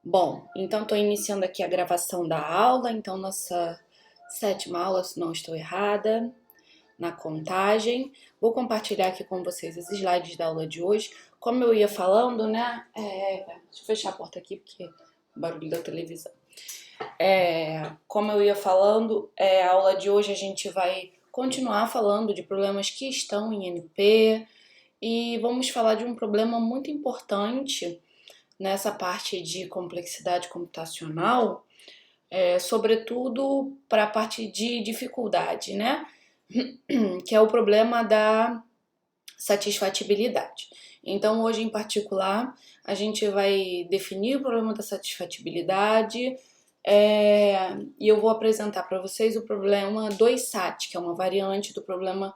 Bom, então estou iniciando aqui a gravação da aula, então nossa sétima aula, se não estou errada, na contagem. Vou compartilhar aqui com vocês os slides da aula de hoje. Como eu ia falando, né? Deixa eu fechar a porta aqui porque o barulho da televisão. Como eu ia falando, a aula de hoje a gente vai continuar falando de problemas que estão em NP e vamos falar de um problema muito importante nessa parte de complexidade computacional, sobretudo para a parte de dificuldade, né? Que é o problema da satisfatibilidade. Então, hoje em particular, a gente vai definir o problema da satisfatibilidade e eu vou apresentar para vocês o problema 2SAT, que é uma variante do problema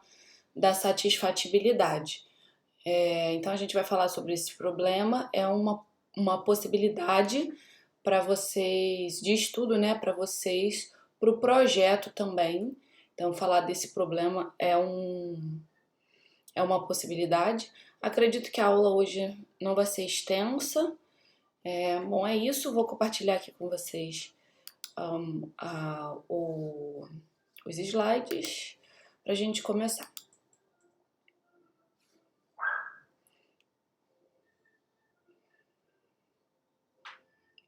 da satisfatibilidade. Então, a gente vai falar sobre esse problema, é uma possibilidade para vocês de estudo, né, para vocês, para o projeto também. Então, falar desse problema é uma possibilidade. Acredito que a aula hoje não vai ser extensa. Bom, é isso. Vou compartilhar aqui com vocês os slides para a gente começar.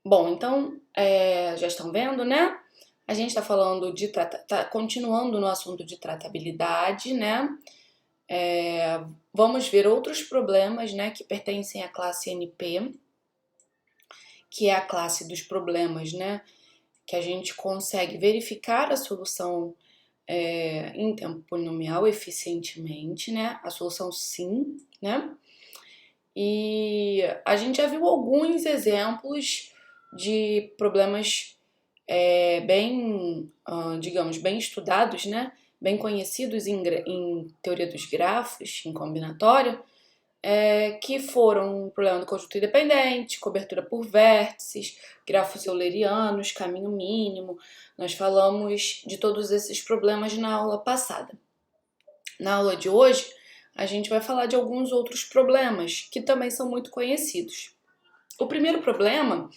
Bom, então, já estão vendo, né? A gente está falando continuando no assunto de tratabilidade, né? Vamos ver outros problemas, né, que pertencem à classe NP, que é a classe dos problemas, né, que a gente consegue verificar a solução em tempo polinomial eficientemente, né? A solução sim, né? E a gente já viu alguns exemplos de problemas digamos, bem estudados, né? Bem conhecidos em teoria dos grafos, em combinatória, que foram o problema do conjunto independente, cobertura por vértices, grafos eulerianos, caminho mínimo. Nós falamos de todos esses problemas na aula passada. Na aula de hoje, a gente vai falar de alguns outros problemas que também são muito conhecidos. O primeiro problema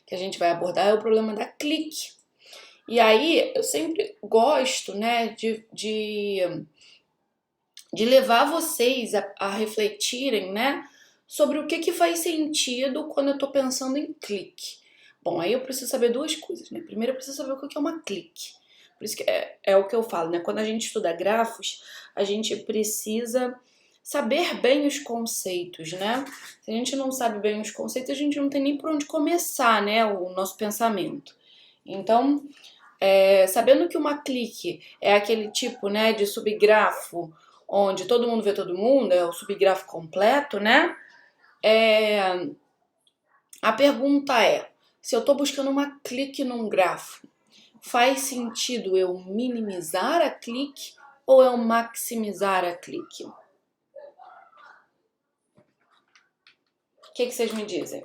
que a gente vai abordar é o problema da clique. E aí, eu sempre gosto, né, de levar vocês a refletirem, né, sobre o que faz sentido quando eu estou pensando em clique. Bom, aí eu preciso saber duas coisas, né? Primeiro, eu preciso saber o que é uma clique. Por isso que é o que eu falo, né? Quando a gente estuda grafos, a gente precisa saber bem os conceitos, né? Se a gente não sabe bem os conceitos, a gente não tem nem por onde começar, né, o nosso pensamento. Então, sabendo que uma clique é aquele tipo, né, de subgrafo onde todo mundo vê todo mundo, é o subgrafo completo, né? A pergunta é, se eu estou buscando uma clique num grafo, faz sentido eu minimizar a clique ou eu maximizar a clique? O que vocês me dizem?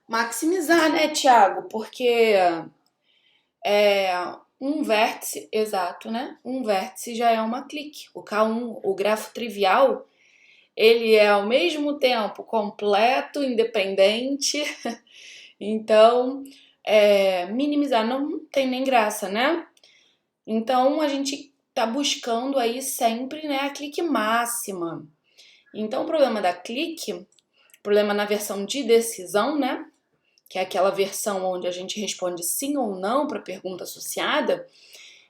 Maximizar, né, Thiago? Porque um vértice, exato, né? Um vértice já é uma clique. O K1, o grafo trivial, ele é ao mesmo tempo completo, independente. Então, minimizar não tem nem graça, né? Então, a gente tá buscando aí sempre, né, a clique máxima. Então, o problema da clique, problema na versão de decisão, né? Que é aquela versão onde a gente responde sim ou não para a pergunta associada,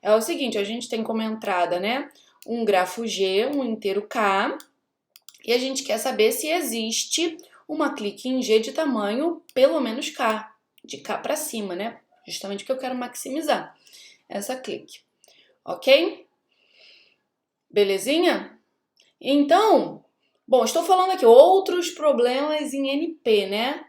é o seguinte, a gente tem como entrada, né, um grafo G, um inteiro K, e a gente quer saber se existe uma clique em G de tamanho pelo menos K, de K para cima, né? Justamente porque eu quero maximizar essa clique, ok? Belezinha? Então, bom, estou falando aqui outros problemas em NP, né?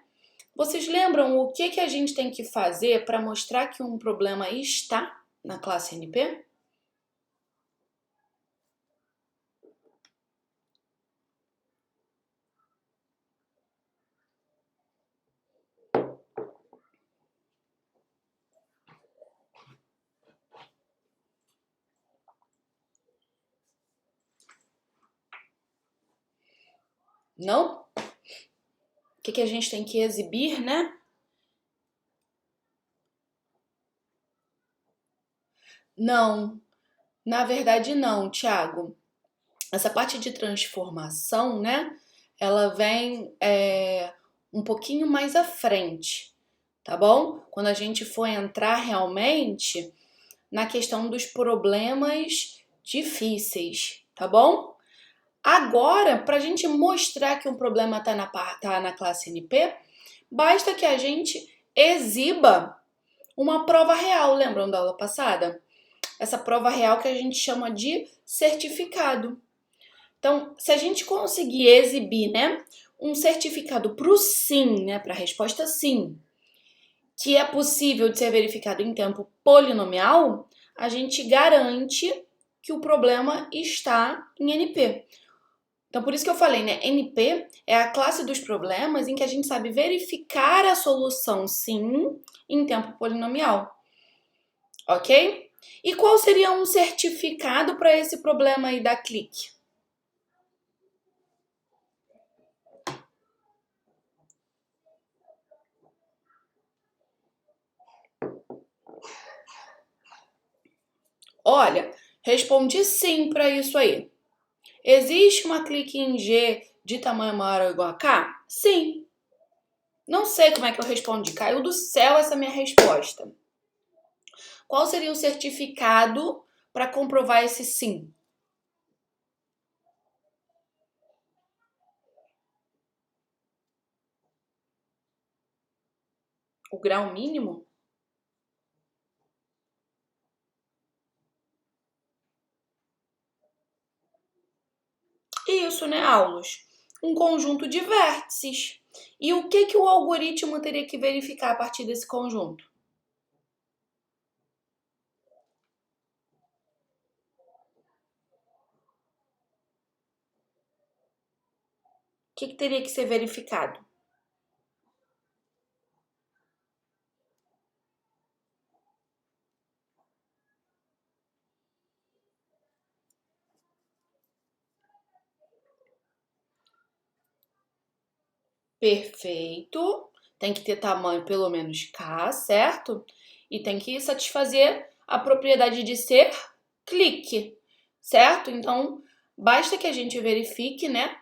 Vocês lembram o que a gente tem que fazer para mostrar que um problema está na classe NP? Não? O que a gente tem que exibir, né? Não, na verdade não, Thiago. Essa parte de transformação, né? Ela vem um pouquinho mais à frente, tá bom? Quando a gente for entrar realmente na questão dos problemas difíceis, tá bom? Agora, para a gente mostrar que um problema tá na classe NP, basta que a gente exiba uma prova real, lembram da aula passada? Essa prova real que a gente chama de certificado. Então, se a gente conseguir exibir, né, um certificado para o sim, né, para a resposta sim, que é possível de ser verificado em tempo polinomial, a gente garante que o problema está em NP. Então, por isso que eu falei, né? NP é a classe dos problemas em que a gente sabe verificar a solução sim em tempo polinomial. Ok? E qual seria um certificado para esse problema aí da clique? Olha, respondi sim para isso aí. Existe uma clique em G de tamanho maior ou igual a K? Sim. Não sei como é que eu respondi. Caiu do céu essa minha resposta. Qual seria o certificado para comprovar esse sim? O grau mínimo? Isso, né, Aulos? Um conjunto de vértices. E o que o algoritmo teria que verificar a partir desse conjunto? O que teria que ser verificado? Perfeito. Tem que ter tamanho pelo menos K, certo? E tem que satisfazer a propriedade de ser clique, certo? Então, basta que a gente verifique, né,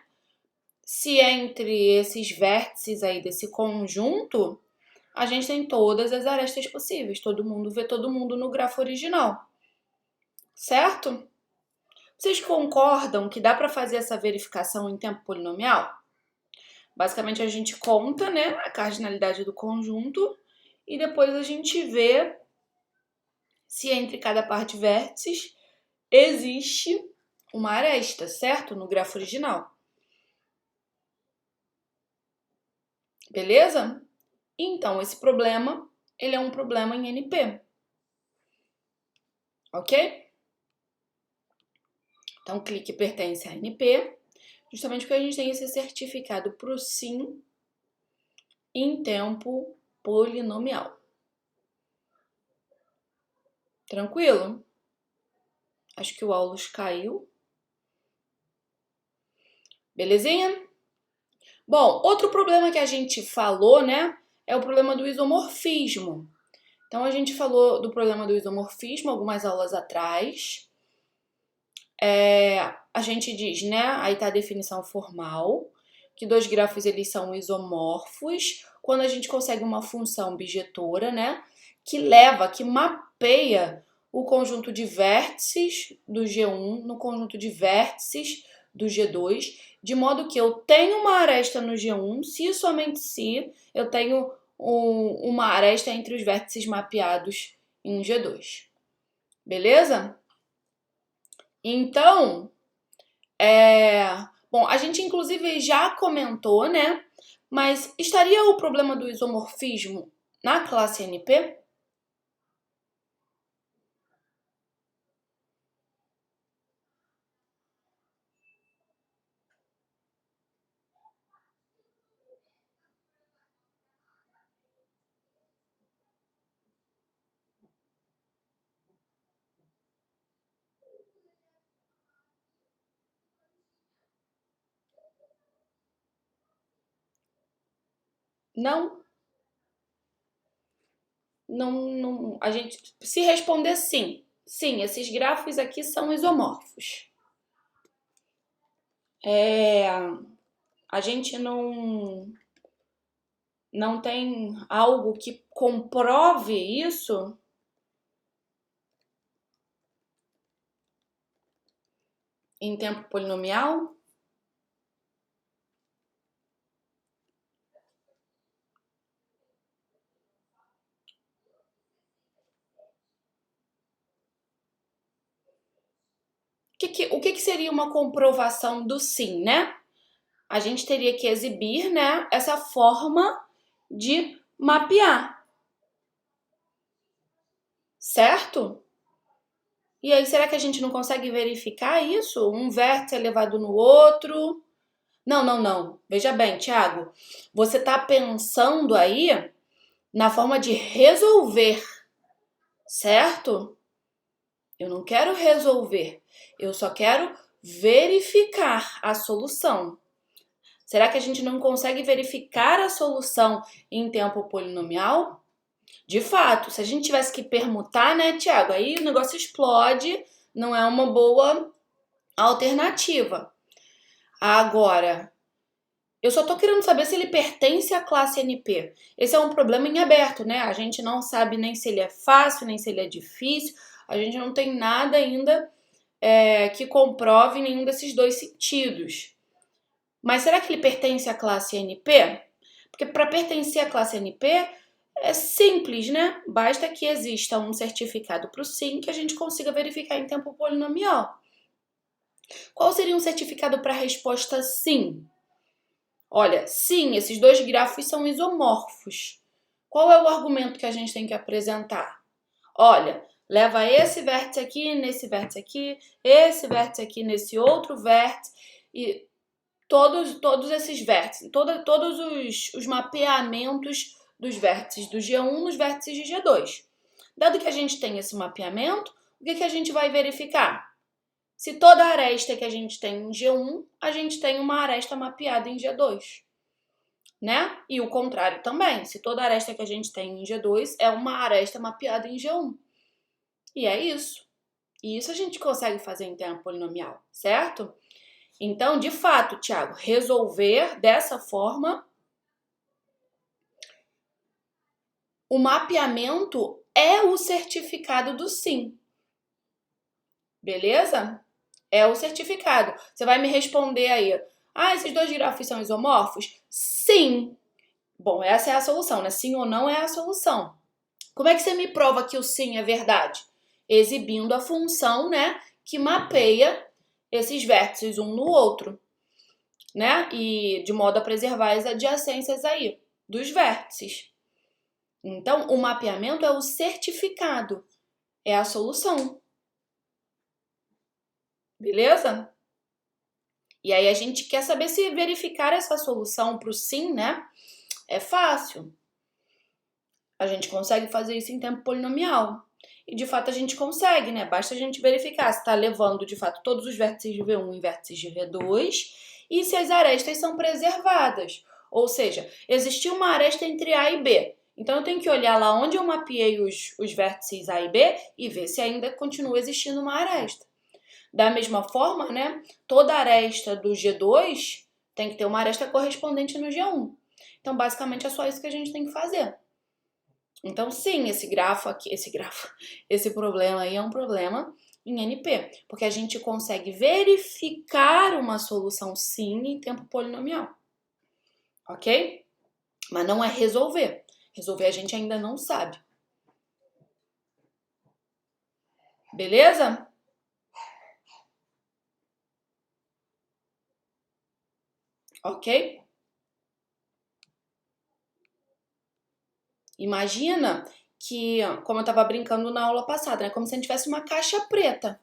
se entre esses vértices aí desse conjunto, a gente tem todas as arestas possíveis. Todo mundo vê todo mundo no grafo original, certo? Vocês concordam que dá para fazer essa verificação em tempo polinomial? Basicamente, a gente conta, né, a cardinalidade do conjunto e depois a gente vê se entre cada par de vértices existe uma aresta, certo? No grafo original. Beleza? Então, esse problema, ele é um problema em NP. Ok? Então, clique pertence a NP, justamente porque a gente tem esse certificado para o sim em tempo polinomial. Tranquilo? Acho que o Aulus caiu. Belezinha? Bom, outro problema que a gente falou, né, é o problema do isomorfismo. Então, a gente falou do problema do isomorfismo algumas aulas atrás. A gente diz, né, aí tá a definição formal, que dois grafos eles são isomorfos quando a gente consegue uma função bijetora, né, que mapeia o conjunto de vértices do G1 no conjunto de vértices do G2, de modo que eu tenho uma aresta no G1, se e somente se eu tenho uma aresta entre os vértices mapeados em G2. Beleza? Então, bom, a gente inclusive já comentou, né? Mas estaria o problema do isomorfismo na classe NP? Não, não, a gente, se responder sim, sim, esses grafos aqui são isomorfos. A gente não tem algo que comprove isso. Em tempo polinomial? O que seria uma comprovação do sim, né? A gente teria que exibir, né, essa forma de mapear, certo? E aí, será que a gente não consegue verificar isso? Um vértice elevado no outro? Não, não, não. Veja bem, Thiago, você está pensando aí na forma de resolver, certo? Eu não quero resolver, eu só quero verificar a solução. Será que a gente não consegue verificar a solução em tempo polinomial? De fato, se a gente tivesse que permutar, né, Tiago, aí o negócio explode, não é uma boa alternativa. Agora, eu só tô querendo saber se ele pertence à classe NP. Esse é um problema em aberto, né? A gente não sabe nem se ele é fácil, nem se ele é difícil. A gente não tem nada ainda que comprove nenhum desses dois sentidos. Mas será que ele pertence à classe NP? Porque para pertencer à classe NP é simples, né? Basta que exista um certificado para o sim que a gente consiga verificar em tempo polinomial. Qual seria um certificado para a resposta sim? Olha, sim, esses dois grafos são isomorfos. Qual é o argumento que a gente tem que apresentar? Olha, leva esse vértice aqui, nesse vértice aqui, esse vértice aqui, nesse outro vértice, e todos esses vértices, todos os mapeamentos dos vértices do G1 nos vértices de G2. Dado que a gente tem esse mapeamento, o que a gente vai verificar? Se toda aresta que a gente tem em G1, a gente tem uma aresta mapeada em G2, né? E o contrário também. Se toda aresta que a gente tem em G2 é uma aresta mapeada em G1. E é isso. E isso a gente consegue fazer em tempo polinomial, certo? Então, de fato, Tiago, resolver dessa forma, o mapeamento é o certificado do sim. Beleza? É o certificado. Você vai me responder aí. Ah, esses dois grafos são isomorfos? Sim. Bom, essa é a solução, né? Sim ou não é a solução. Como é que você me prova que o sim é verdade? Exibindo a função, né, que mapeia esses vértices um no outro, né? E de modo a preservar as adjacências aí dos vértices. Então, o mapeamento é o certificado, é a solução. Beleza? E aí a gente quer saber se verificar essa solução para o sim, né? É fácil. A gente consegue fazer isso em tempo polinomial. E de fato a gente consegue, né? Basta a gente verificar se está levando de fato todos os vértices de V1 em vértices de V2 e se as arestas são preservadas. Ou seja, existiu uma aresta entre A e B. Então eu tenho que olhar lá onde eu mapeei os vértices A e B e ver se ainda continua existindo uma aresta. Da mesma forma, né? Toda aresta do G2 tem que ter uma aresta correspondente no G1. Então, basicamente, é só isso que a gente tem que fazer. Então, sim, esse problema aí é um problema em NP, porque a gente consegue verificar uma solução sim em tempo polinomial, ok? Mas não é resolver. Resolver a gente ainda não sabe. Beleza? Ok? Imagina que, como eu estava brincando na aula passada, né? Como se a gente tivesse uma caixa preta,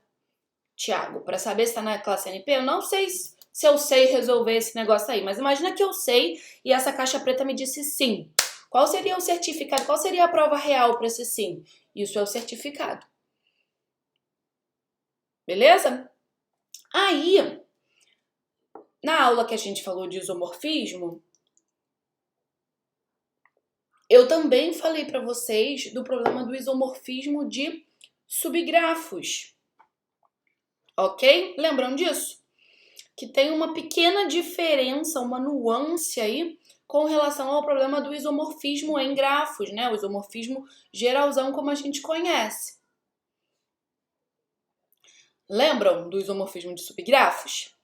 Tiago, para saber se está na classe NP. Eu não sei se eu sei resolver esse negócio aí, mas imagina que eu sei e essa caixa preta me disse sim. Qual seria o certificado? Qual seria a prova real para esse sim? Isso é o certificado. Beleza? Aí, na aula que a gente falou de isomorfismo, Eu também falei para vocês do problema do isomorfismo de subgrafos, ok? Lembram disso? Que tem uma pequena diferença, uma nuance aí com relação ao problema do isomorfismo em grafos, né? O isomorfismo geralzão como a gente conhece. Lembram do isomorfismo de subgrafos?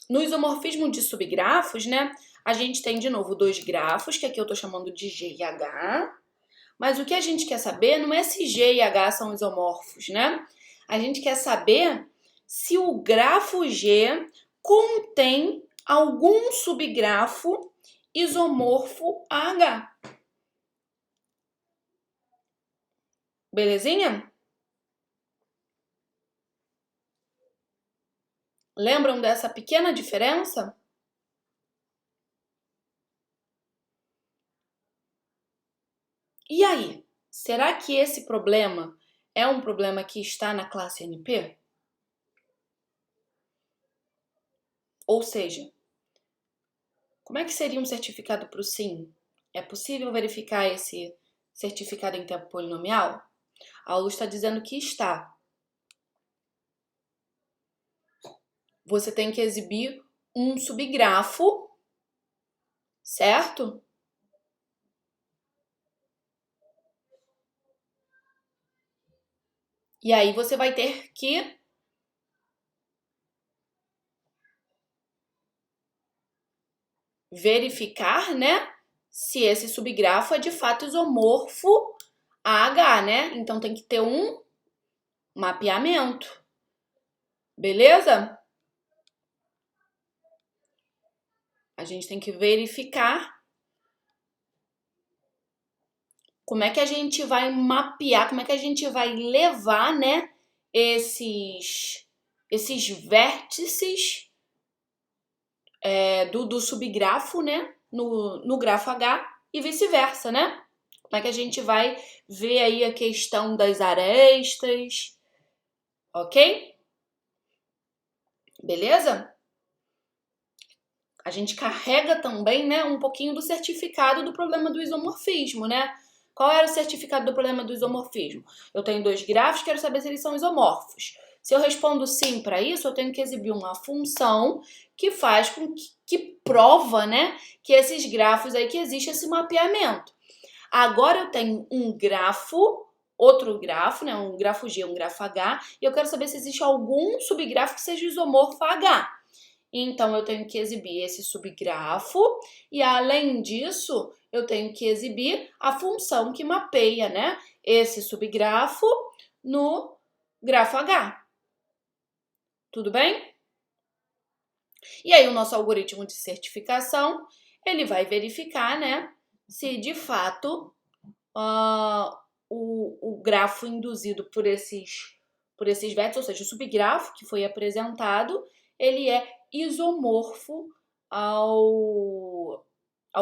No isomorfismo de subgrafos, né, a gente tem de novo dois grafos, que aqui eu tô chamando de G e H, mas o que a gente quer saber não é se G e H são isomorfos, né? A gente quer saber se o grafo G contém algum subgrafo isomorfo a H. Belezinha? Lembram dessa pequena diferença? E aí, será que esse problema é um problema que está na classe NP? Ou seja, como é que seria um certificado para o sim? É possível verificar esse certificado em tempo polinomial? A Lu está dizendo que está. Você tem que exibir um subgrafo, certo? E aí você vai ter que verificar, né, se esse subgrafo é de fato isomorfo a H, né? Então tem que ter um mapeamento. Beleza? A gente tem que verificar como é que a gente vai mapear, como é que a gente vai levar, né, esses vértices do subgrafo, né, no grafo H e vice-versa, né? Como é que a gente vai ver aí a questão das arestas, ok? Beleza? A gente carrega também, né, um pouquinho do certificado do problema do isomorfismo, né? Qual era o certificado do problema do isomorfismo? Eu tenho dois grafos, quero saber se eles são isomorfos. Se eu respondo sim para isso, eu tenho que exibir uma função que faz com que prova, né, que esses grafos aí que existe esse mapeamento. Agora eu tenho um grafo, outro grafo, né, um grafo G, um grafo H, e eu quero saber se existe algum subgrafo que seja isomorfo a H. Então, eu tenho que exibir esse subgrafo e, além disso, eu tenho que exibir a função que mapeia, né, esse subgrafo no grafo H. Tudo bem? E aí, o nosso algoritmo de certificação, ele vai verificar, né, se de fato o grafo induzido por esses vértices, ou seja, o subgrafo que foi apresentado, ele é isomorfo ao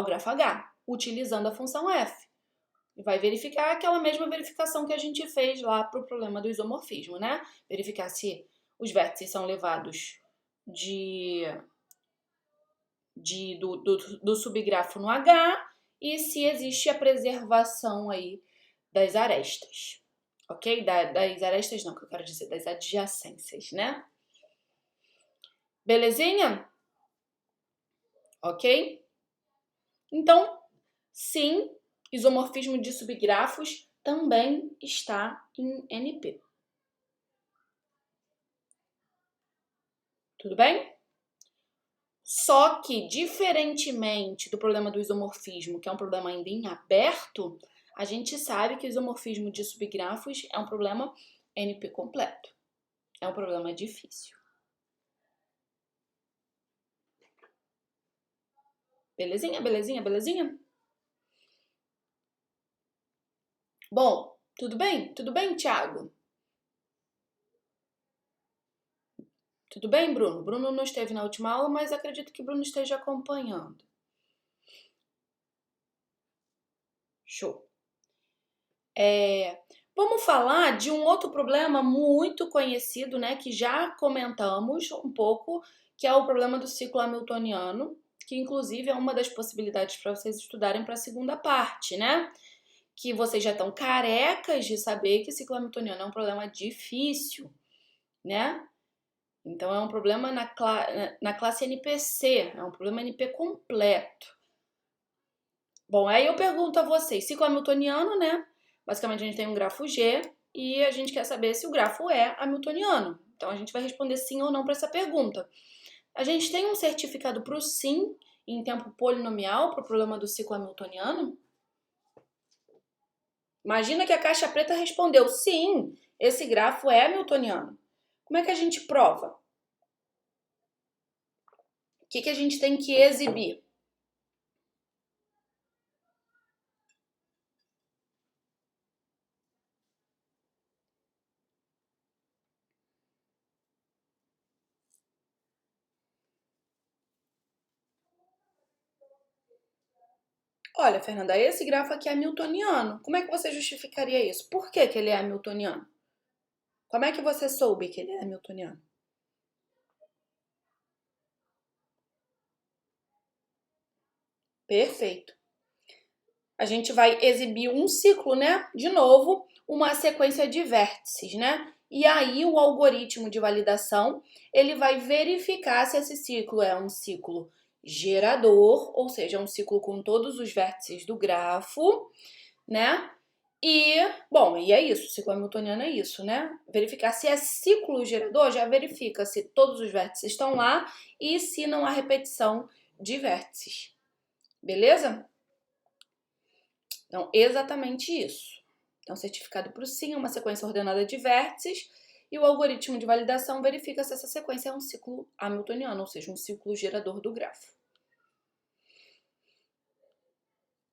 grafo H, utilizando a função f. E vai verificar aquela mesma verificação que a gente fez lá para o problema do isomorfismo, né? Verificar se os vértices são levados do subgrafo no H e se existe a preservação aí das arestas, ok? Das arestas não, que eu quero dizer, das adjacências, né? Belezinha? Ok? Então, sim, isomorfismo de subgrafos também está em NP. Tudo bem? Só que, diferentemente do problema do isomorfismo, que é um problema ainda em aberto, a gente sabe que o isomorfismo de subgrafos é um problema NP completo. É um problema difícil. Belezinha, belezinha, belezinha? Bom, tudo bem? Tudo bem, Thiago? Tudo bem, Bruno? Bruno não esteve na última aula, mas acredito que Bruno esteja acompanhando. Show. Vamos falar de um outro problema muito conhecido, né, que já comentamos um pouco, que é o problema do ciclo hamiltoniano, que inclusive é uma das possibilidades para vocês estudarem para a segunda parte, né? Que vocês já estão carecas de saber que ciclo hamiltoniano é um problema difícil, né? Então é um problema na classe NPC, é um problema NP completo. Bom, aí eu pergunto a vocês, ciclo hamiltoniano, né? Basicamente a gente tem um grafo G e a gente quer saber se o grafo é hamiltoniano. Então a gente vai responder sim ou não para essa pergunta. A gente tem um certificado para o sim em tempo polinomial para o problema do ciclo hamiltoniano? Imagina que a caixa preta respondeu sim, esse grafo é hamiltoniano. Como é que a gente prova? O que a gente tem que exibir? Olha, Fernanda, esse grafo aqui é hamiltoniano. Como é que você justificaria isso? Por que ele é hamiltoniano? Como é que você soube que ele é hamiltoniano? Perfeito. A gente vai exibir um ciclo, né? De novo, uma sequência de vértices, né? E aí o algoritmo de validação, ele vai verificar se esse ciclo é um ciclo gerador, ou seja, um ciclo com todos os vértices do grafo, né? E, bom, e é isso, ciclo hamiltoniano é isso, né? Verificar se é ciclo gerador, já verifica se todos os vértices estão lá e se não há repetição de vértices. Beleza? Então, exatamente isso. Então, certificado para o sim é uma sequência ordenada de vértices e o algoritmo de validação verifica se essa sequência é um ciclo hamiltoniano, ou seja, um ciclo gerador do grafo.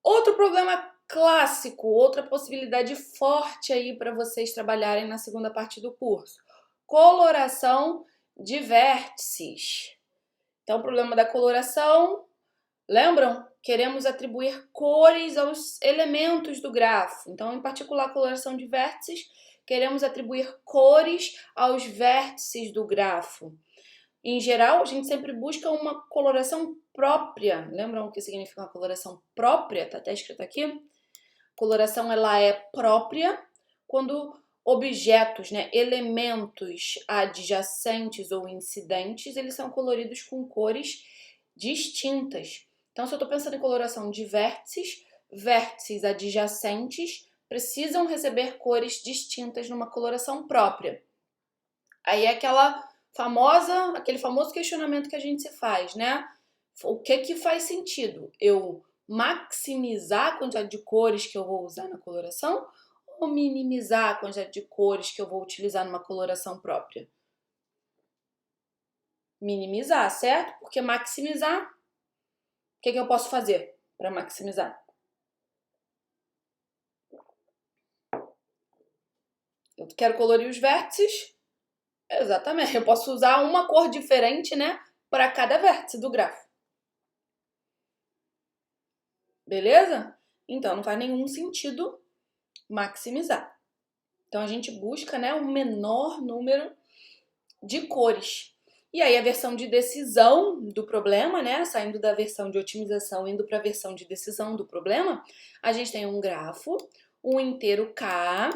Outro problema clássico, outra possibilidade forte aí para vocês trabalharem na segunda parte do curso. Coloração de vértices. Então, o problema da coloração, lembram? Queremos atribuir cores aos elementos do grafo. Então, em particular, a coloração de vértices, queremos atribuir cores aos vértices do grafo. Em geral, a gente sempre busca uma coloração própria. Lembram o que significa uma coloração própria? Tá até escrito aqui. Coloração, ela é própria quando objetos, né, elementos adjacentes ou incidentes, eles são coloridos com cores distintas. Então, se eu estou pensando em coloração de vértices, vértices adjacentes precisam receber cores distintas numa coloração própria. Aí é aquele famoso questionamento que a gente se faz, né? O que faz sentido? Eu maximizar a quantidade de cores que eu vou usar na coloração ou minimizar a quantidade de cores que eu vou utilizar numa coloração própria? Minimizar, certo? Porque maximizar, o que eu posso fazer para maximizar? Eu quero colorir os vértices. Exatamente. Eu posso usar uma cor diferente, né, para cada vértice do grafo. Beleza? Então, não faz nenhum sentido maximizar. Então, a gente busca, né, um menor número de cores. E aí, a versão de decisão do problema, né, saindo da versão de otimização, indo para a versão de decisão do problema, a gente tem um grafo, um inteiro K,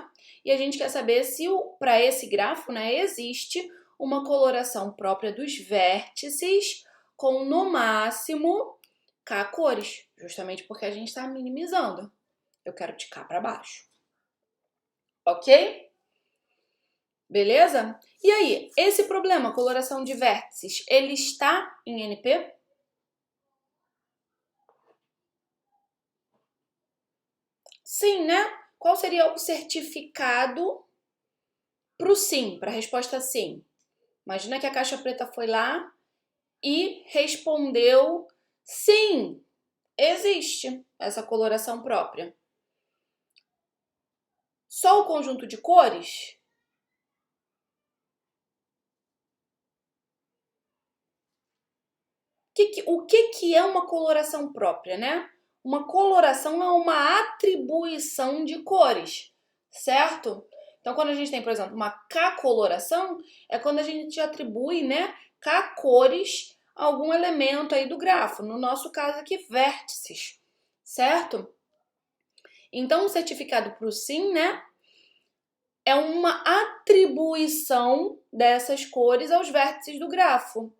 e a gente quer saber se para esse grafo, né, existe uma coloração própria dos vértices com, no máximo, K cores, justamente porque a gente está minimizando. Eu quero de cá para baixo. Ok? Beleza? E aí, esse problema, coloração de vértices, ele está em NP? Sim, né? Qual seria o certificado para o sim, para a resposta sim? Imagina que a caixa preta foi lá e respondeu sim, existe essa coloração própria. Só o conjunto de cores? O que é uma coloração própria, né? Uma coloração é uma atribuição de cores, certo? Então, quando a gente tem, por exemplo, uma K-coloração, é quando a gente atribui, né, K cores algum elemento aí do grafo, no nosso caso aqui, vértices, certo? Então, o certificado para o sim, né, é uma atribuição dessas cores aos vértices do grafo.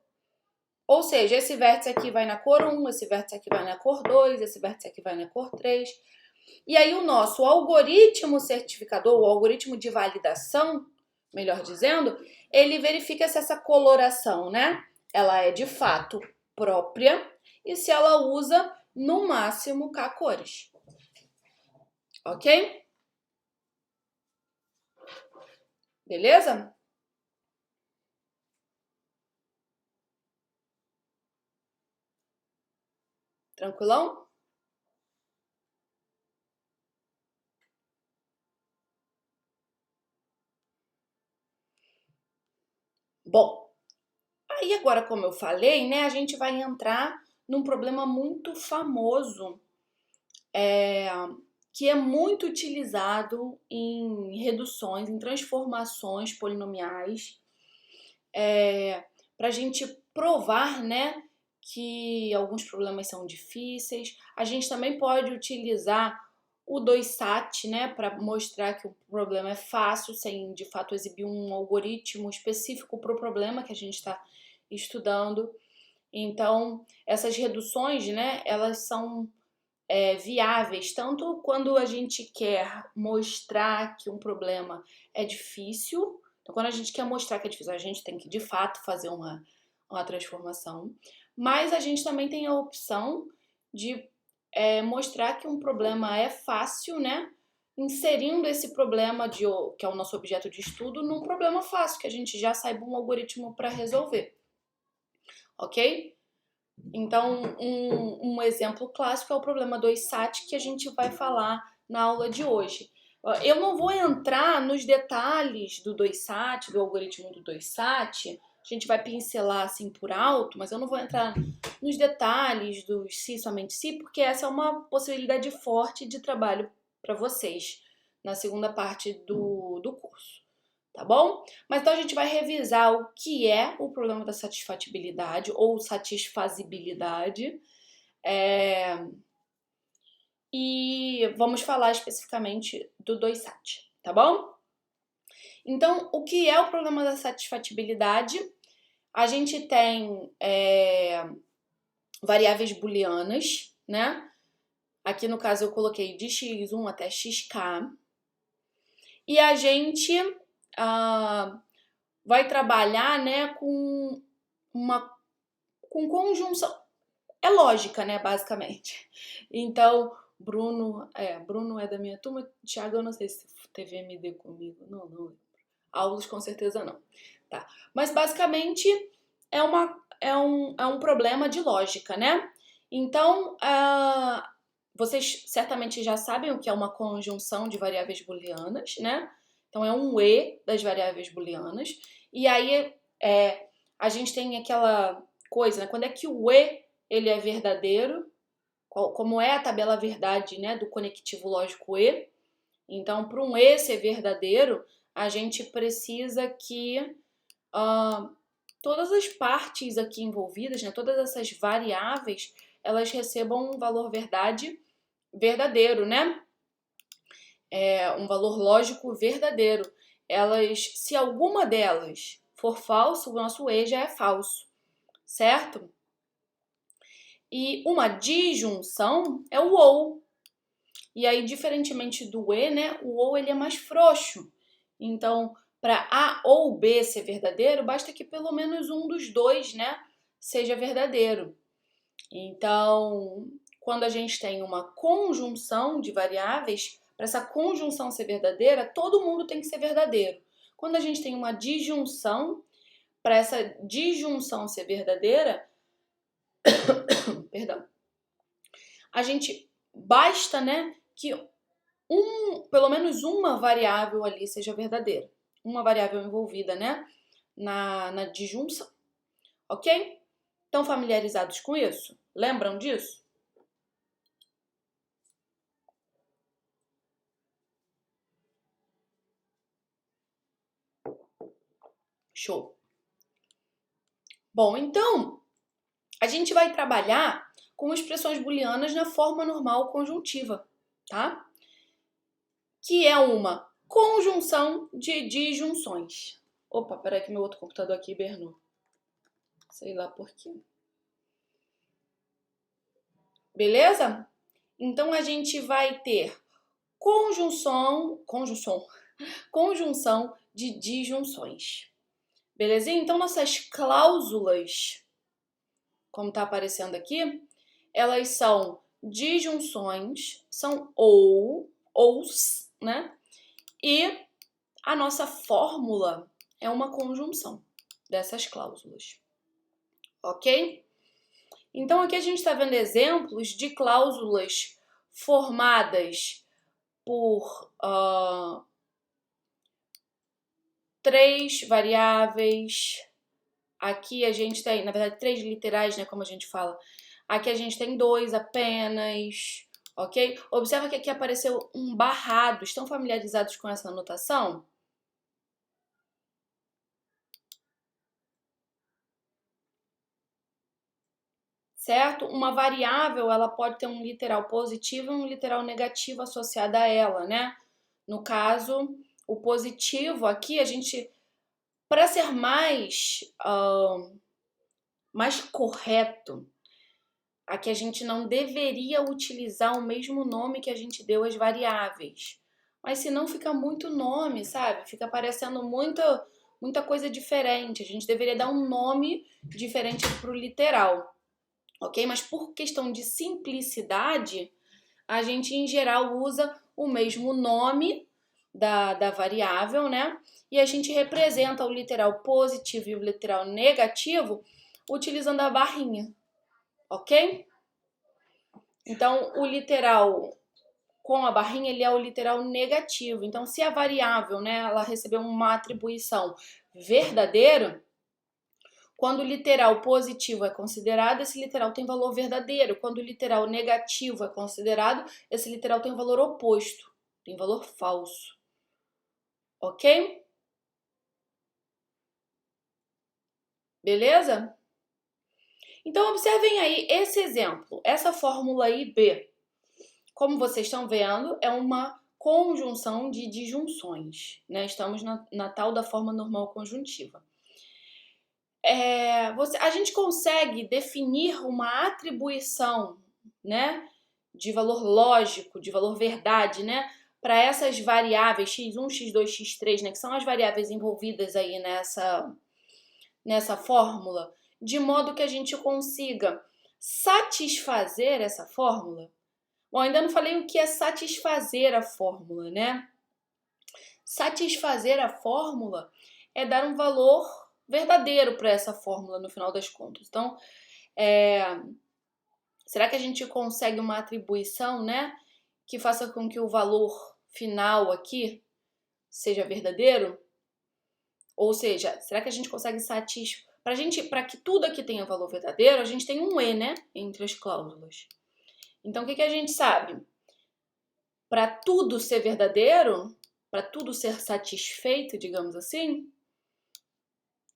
Ou seja, esse vértice aqui vai na cor 1, esse vértice aqui vai na cor 2, esse vértice aqui vai na cor 3. E aí o nosso algoritmo certificador, o algoritmo de validação, melhor dizendo, ele verifica se essa coloração, né, ela é de fato própria e se ela usa no máximo K cores. Ok? Beleza? Tranquilão? Bom, aí agora, como eu falei, né, a gente vai entrar num problema muito famoso, que é muito utilizado em reduções, em transformações polinomiais, para a gente provar, né, que alguns problemas são difíceis. A gente também pode utilizar o 2SAT, né, para mostrar que o problema é fácil, sem de fato exibir um algoritmo específico para o problema que a gente está estudando. Então, essas reduções, né, elas são viáveis, tanto quando a gente quer mostrar que um problema é difícil. Então, quando a gente quer mostrar que é difícil, a gente tem que de fato fazer uma transformação. Mas a gente também tem a opção de mostrar que um problema é fácil, né? Inserindo esse problema que é o nosso objeto de estudo num problema fácil, que a gente já saiba um algoritmo para resolver. Ok? Então, um exemplo clássico é o problema 2SAT que a gente vai falar na aula de hoje. Eu não vou entrar nos detalhes do 2SAT, do algoritmo do 2SAT, a gente vai pincelar assim por alto, mas eu não vou entrar nos detalhes do se, somente se, porque essa é uma possibilidade forte de trabalho para vocês na segunda parte do curso. Tá bom? Mas então a gente vai revisar o que é o problema da satisfatibilidade ou satisfazibilidade. E vamos falar especificamente do 2SAT, tá bom? Então, o que é o problema da satisfatibilidade? A gente tem variáveis booleanas, né? Aqui no caso eu coloquei de x1 até xk. E a gente vai trabalhar, né, com conjunção. É lógica, né, basicamente. Então, Bruno é da minha turma. Thiago, eu não sei se teve MD comigo. Não lembro. Aulas com certeza não. Tá. Mas basicamente é um problema de lógica, né? Então, vocês certamente já sabem o que é uma conjunção de variáveis booleanas, né? Então, é um E das variáveis booleanas. E aí, a gente tem aquela coisa, né? Quando é que o E ele é verdadeiro? Como é a tabela verdade, né, do conectivo lógico E? Então, para um E ser verdadeiro, a gente precisa que todas as partes aqui envolvidas, né, todas essas variáveis, elas recebam um valor verdadeiro, né? Um valor lógico verdadeiro. Se alguma delas for falso, o nosso E já é falso, certo? E uma disjunção é o ou. E aí, diferentemente do E, né, o ou ele é mais frouxo. Então, para A ou B ser verdadeiro, basta que pelo menos um dos dois, né, seja verdadeiro. Então, quando a gente tem uma conjunção de variáveis, para essa conjunção ser verdadeira, todo mundo tem que ser verdadeiro. Quando a gente tem uma disjunção, para essa disjunção ser verdadeira, perdão, a gente basta, né, que pelo menos uma variável ali seja verdadeira. Uma variável envolvida, né, na disjunção. Ok? Estão familiarizados com isso? Lembram disso? Show. Bom, então, a gente vai trabalhar com expressões booleanas na forma normal conjuntiva, tá? Que é uma conjunção de disjunções. Opa, peraí que meu outro computador aqui hibernou. Sei lá por quê. Beleza? Então, a gente vai ter conjunção de disjunções. Belezinha? Então, nossas cláusulas, como tá aparecendo aqui, elas são disjunções, são ous, né? E a nossa fórmula é uma conjunção dessas cláusulas, ok? Então, aqui a gente está vendo exemplos de cláusulas formadas por 3 variáveis. Aqui a gente tem, na verdade, 3 literais, né, como a gente fala. Aqui a gente tem 2 apenas, ok? Observa que aqui apareceu um barrado. Estão familiarizados com essa notação? Certo? Uma variável, ela pode ter um literal positivo e um literal negativo associado a ela, né? No caso, o positivo aqui, a gente, para ser mais correto, aqui a gente não deveria utilizar o mesmo nome que a gente deu às variáveis. Mas senão fica muito nome, sabe? Fica parecendo muita coisa diferente. A gente deveria dar um nome diferente para o literal, ok? Mas por questão de simplicidade, a gente em geral usa o mesmo nome da variável, né? E a gente representa o literal positivo e o literal negativo utilizando a barrinha, ok? Então, o literal com a barrinha, ele é o literal negativo. Então, se a variável, né, ela recebeu uma atribuição verdadeira, quando o literal positivo é considerado, esse literal tem valor verdadeiro. Quando o literal negativo é considerado, esse literal tem valor oposto, tem valor falso. Ok? Beleza? Então, observem aí esse exemplo, essa fórmula IB. Como vocês estão vendo, é uma conjunção de disjunções, né? Estamos na tal da forma normal conjuntiva. A gente consegue definir uma atribuição, né, de valor lógico, de valor verdade, né, para essas variáveis x1, x2, x3, né, que são as variáveis envolvidas aí nessa fórmula, de modo que a gente consiga satisfazer essa fórmula. Bom, ainda não falei o que é satisfazer a fórmula, né? Satisfazer a fórmula é dar um valor verdadeiro para essa fórmula no final das contas. Então, será que a gente consegue uma atribuição, né, que faça com que o valor final aqui seja verdadeiro? Ou seja, será que a gente consegue satisfazer? Para que tudo aqui tenha valor verdadeiro, a gente tem um e, né, entre as cláusulas. Então, o que a gente sabe? Para tudo ser verdadeiro, para tudo ser satisfeito, digamos assim,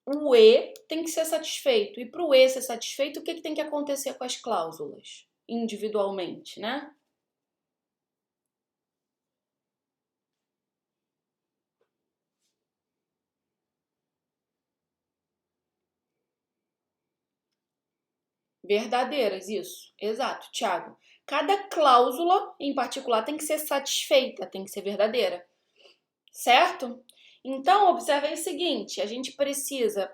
o E tem que ser satisfeito. E para o E ser satisfeito, o que tem que acontecer com as cláusulas? Individualmente, né? Verdadeiras, isso. Exato, Thiago. Cada cláusula, em particular, tem que ser satisfeita, tem que ser verdadeira. Certo? Então, observe o seguinte, a gente precisa,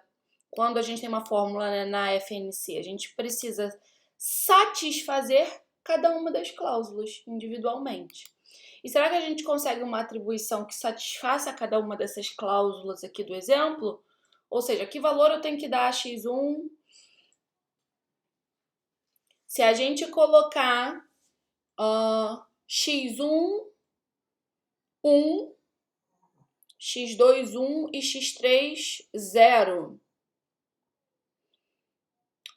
quando a gente tem uma fórmula, né, na FNC, a gente precisa satisfazer cada uma das cláusulas individualmente. E será que a gente consegue uma atribuição que satisfaça cada uma dessas cláusulas aqui do exemplo? Ou seja, que valor eu tenho que dar a x1? Se a gente colocar x1, 1, x2, 1 e x3, 0.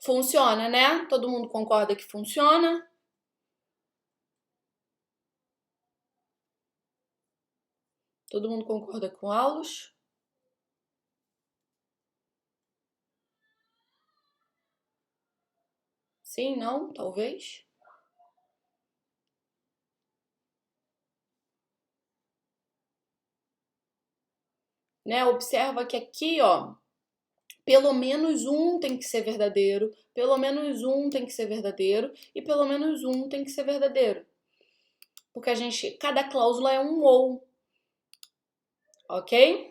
Funciona, né? Todo mundo concorda que funciona? Todo mundo concorda com Aulus? Sim, não, talvez. Né? Observa que aqui, ó, pelo menos um tem que ser verdadeiro, pelo menos um tem que ser verdadeiro e pelo menos um tem que ser verdadeiro. Porque cada cláusula é um ou, ok?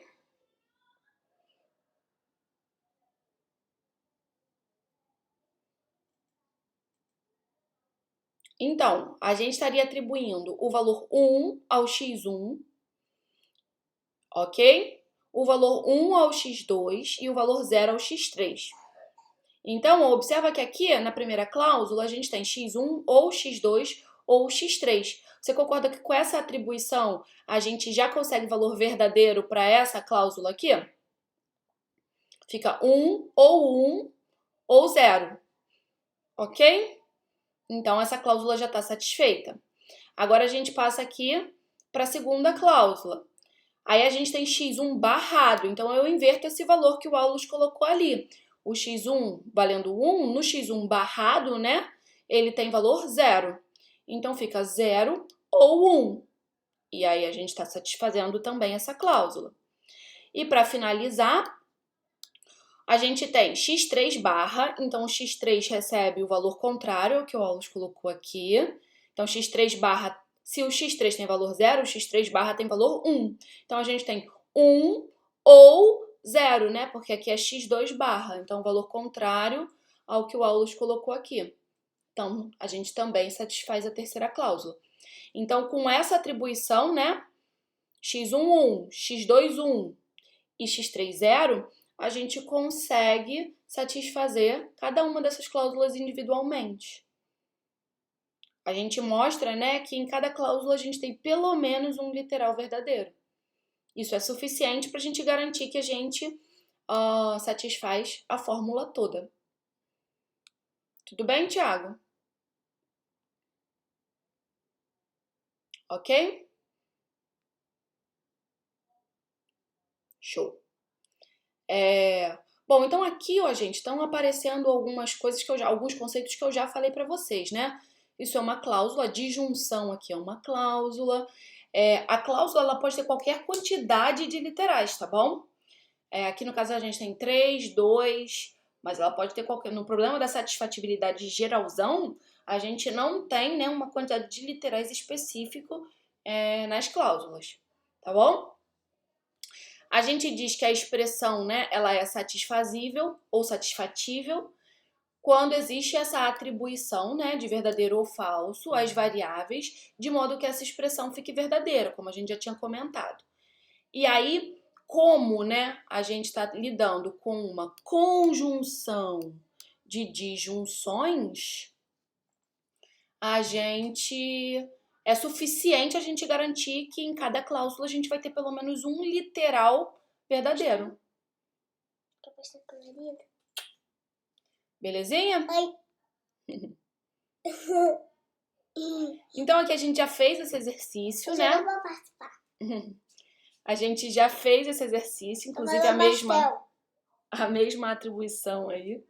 Então, a gente estaria atribuindo o valor 1 ao x1, ok? O valor 1 ao x2 e o valor 0 ao x3. Então, observa que aqui, na primeira cláusula, a gente tem x1 ou x2 ou x3. Você concorda que com essa atribuição a gente já consegue valor verdadeiro para essa cláusula aqui? Fica 1 ou 0, ok? Então, essa cláusula já está satisfeita. Agora, a gente passa aqui para a segunda cláusula. Aí, a gente tem x1 barrado. Então, eu inverto esse valor que o Aulus colocou ali. O x1 valendo 1, no x1 barrado, né? Ele tem valor 0. Então, fica 0 ou 1. E aí, a gente está satisfazendo também essa cláusula. E para finalizar, a gente tem x3 barra, então o x3 recebe o valor contrário ao que o Aulus colocou aqui. Então, x3 barra, se o x3 tem valor 0, o x3 barra tem valor 1. Então, a gente tem 1 ou 0, né? Porque aqui é x2 barra, então o valor contrário ao que o Aulus colocou aqui. Então, a gente também satisfaz a terceira cláusula. Então, com essa atribuição, né? x1, 1, x2, 1 e x3, 0, a gente consegue satisfazer cada uma dessas cláusulas individualmente. A gente mostra, né, que em cada cláusula a gente tem pelo menos um literal verdadeiro. Isso é suficiente para a gente garantir que a gente satisfaz a fórmula toda. Tudo bem, Thiago? Ok? Show. Bom, então aqui, ó, gente, estão aparecendo algumas coisas alguns conceitos que eu já falei para vocês, né? Isso é uma cláusula, a disjunção aqui é uma cláusula. A cláusula ela pode ter qualquer quantidade de literais, tá bom? Aqui no caso a gente tem 3, 2, mas ela pode ter qualquer. No problema da satisfatibilidade geralzão, a gente não tem, né, uma quantidade de literais específico nas cláusulas, tá bom? A gente diz que a expressão, né, ela é satisfazível ou satisfatível quando existe essa atribuição, né, de verdadeiro ou falso às variáveis, de modo que essa expressão fique verdadeira, como a gente já tinha comentado. E aí, como, né, a gente está lidando com uma conjunção de disjunções, é suficiente a gente garantir que em cada cláusula a gente vai ter pelo menos um literal verdadeiro. Belezinha? Oi. Então aqui a gente já fez esse exercício, né? Eu não vou participar. A gente já fez esse exercício, inclusive a mesma atribuição aí,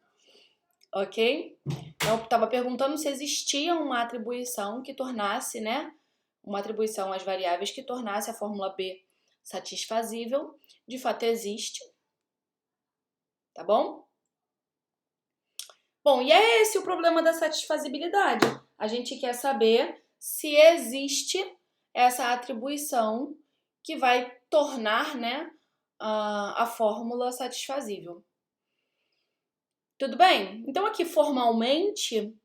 ok? Então, eu estava perguntando se existia uma atribuição que tornasse, né? Uma atribuição às variáveis que tornasse a fórmula B satisfazível. De fato, existe. Tá bom? Bom, e é esse o problema da satisfazibilidade. A gente quer saber se existe essa atribuição que vai tornar, né, a fórmula satisfazível. Tudo bem? Então, aqui formalmente,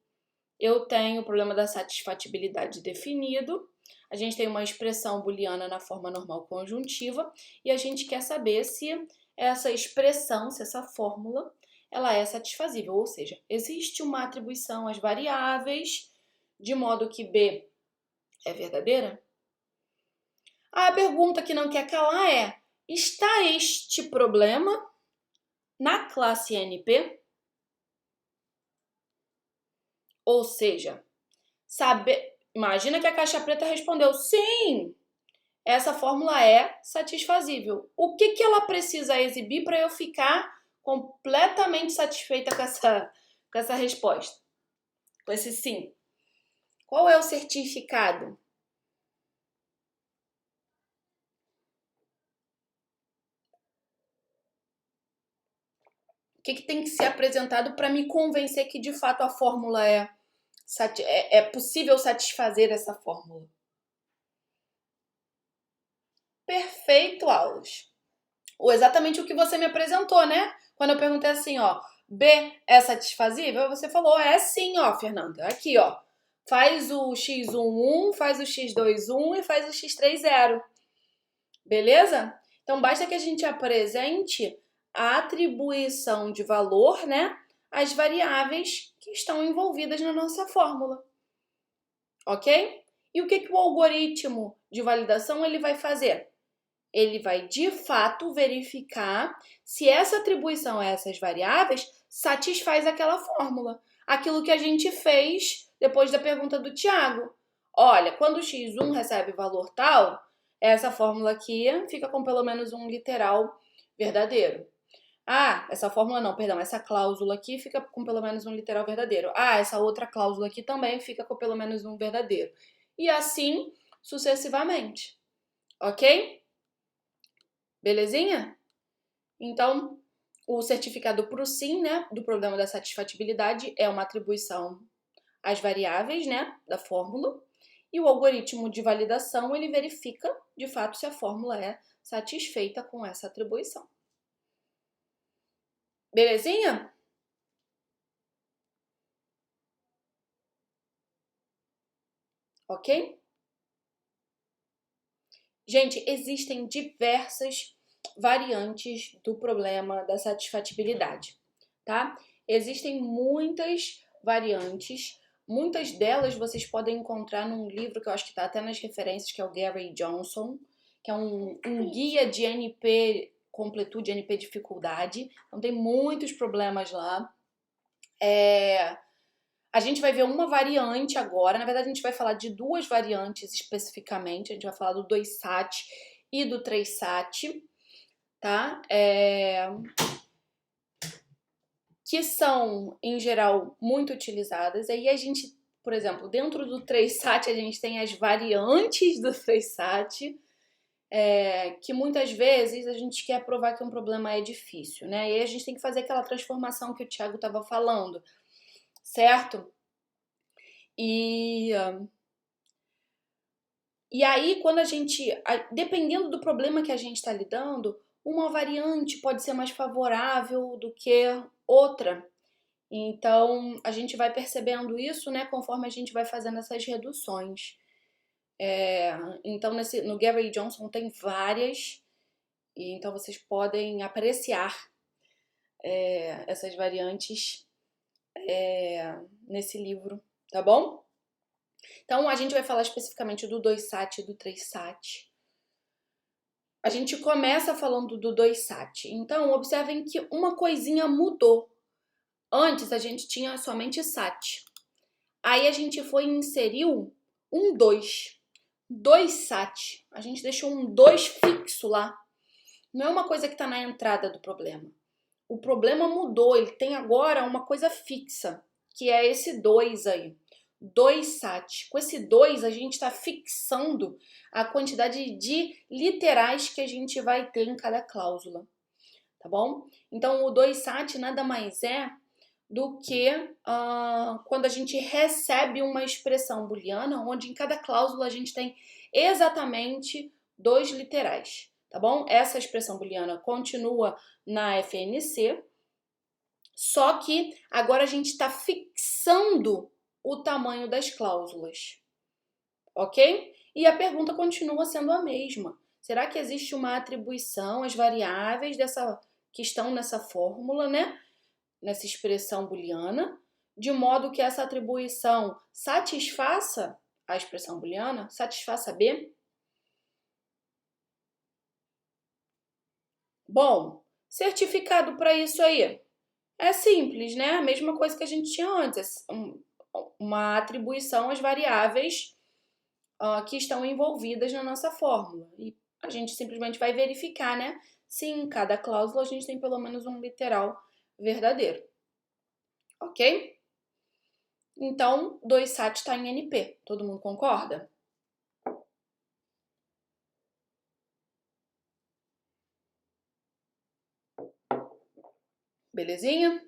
eu tenho o problema da satisfatibilidade definido. A gente tem uma expressão booleana na forma normal conjuntiva e a gente quer saber se essa expressão, se essa fórmula, ela é satisfazível, ou seja, existe uma atribuição às variáveis de modo que B é verdadeira? A pergunta que não quer calar é: está este problema na classe NP? Ou seja, imagina que a caixa preta respondeu sim, essa fórmula é satisfazível. O que ela precisa exibir para eu ficar completamente satisfeita com essa resposta? esse sim. Qual é o certificado? O que tem que ser apresentado para me convencer que de fato a fórmula é possível satisfazer essa fórmula? Perfeito, Aulas. Ou exatamente o que você me apresentou, né? Quando eu perguntei assim, ó, B é satisfazível? Você falou, é sim, ó, Fernanda. Aqui, ó. Faz o x1, 1, faz o x2, 1 e faz o x3, 0. Beleza? Então, basta que a gente apresente a atribuição de valor, né, às variáveis que estão envolvidas na nossa fórmula. Ok? E o que o algoritmo de validação ele vai fazer? Ele vai, de fato, verificar se essa atribuição a essas variáveis satisfaz aquela fórmula. Aquilo que a gente fez depois da pergunta do Tiago. Olha, quando x1 recebe valor tal, essa fórmula aqui fica com pelo menos um literal verdadeiro. Ah, essa fórmula não, perdão, essa cláusula aqui fica com pelo menos um literal verdadeiro. Ah, essa outra cláusula aqui também fica com pelo menos um verdadeiro. E assim sucessivamente. Ok? Belezinha? Então, o certificado para o sim, né, do problema da satisfatibilidade é uma atribuição às variáveis, né, da fórmula. E o algoritmo de validação, ele verifica, de fato, se a fórmula é satisfeita com essa atribuição. Belezinha? Ok? Gente, existem diversas variantes do problema da satisfatibilidade, tá? Existem muitas variantes, muitas delas vocês podem encontrar num livro que eu acho que está até nas referências, que é o Gary Johnson, que é um guia de NP completude, NP dificuldade. Então tem muitos problemas lá. A gente vai ver uma variante agora. Na verdade, a gente vai falar de duas variantes especificamente. A gente vai falar do 2-SAT e do 3-SAT, tá? Que são, em geral, muito utilizadas. Aí a gente, por exemplo, dentro do 3-SAT, a gente tem as variantes do 3-SAT, que muitas vezes a gente quer provar que um problema é difícil, né? E aí a gente tem que fazer aquela transformação que o Thiago estava falando, certo? E aí, quando dependendo do problema que a gente está lidando, uma variante pode ser mais favorável do que outra. Então, a gente vai percebendo isso, né, conforme a gente vai fazendo essas reduções. Então, no Gary Johnson tem várias, e então vocês podem apreciar essas variantes nesse livro, tá bom? Então, a gente vai falar especificamente do 2-SAT e do 3-SAT. A gente começa falando do 2-SAT. Então, observem que uma coisinha mudou. Antes, a gente tinha somente SAT. Aí, a gente foi e inseriu um 2. 2-SAT. A gente deixou um 2 fixo lá. Não é uma coisa que está na entrada do problema. O problema mudou. Ele tem agora uma coisa fixa, que é esse 2 aí. 2-SAT. Com esse 2, a gente está fixando a quantidade de literais que a gente vai ter em cada cláusula, tá bom? Então, o 2-SAT nada mais é do que quando a gente recebe uma expressão booleana, onde em cada cláusula a gente tem exatamente 2 literais, tá bom? Essa expressão booleana continua na FNC, só que agora a gente está fixando o tamanho das cláusulas, ok? E a pergunta continua sendo a mesma. Será que existe uma atribuição às variáveis que estão nessa fórmula, né? Nessa expressão booleana, de modo que essa atribuição satisfaça a expressão booleana, satisfaça B? Bom, certificado para isso aí é simples, né? A mesma coisa que a gente tinha antes, uma atribuição às variáveis que estão envolvidas na nossa fórmula. E a gente simplesmente vai verificar, né? Se em cada cláusula a gente tem pelo menos um literal verdadeiro. Ok? Então, 2SAT está em NP. Todo mundo concorda? Belezinha?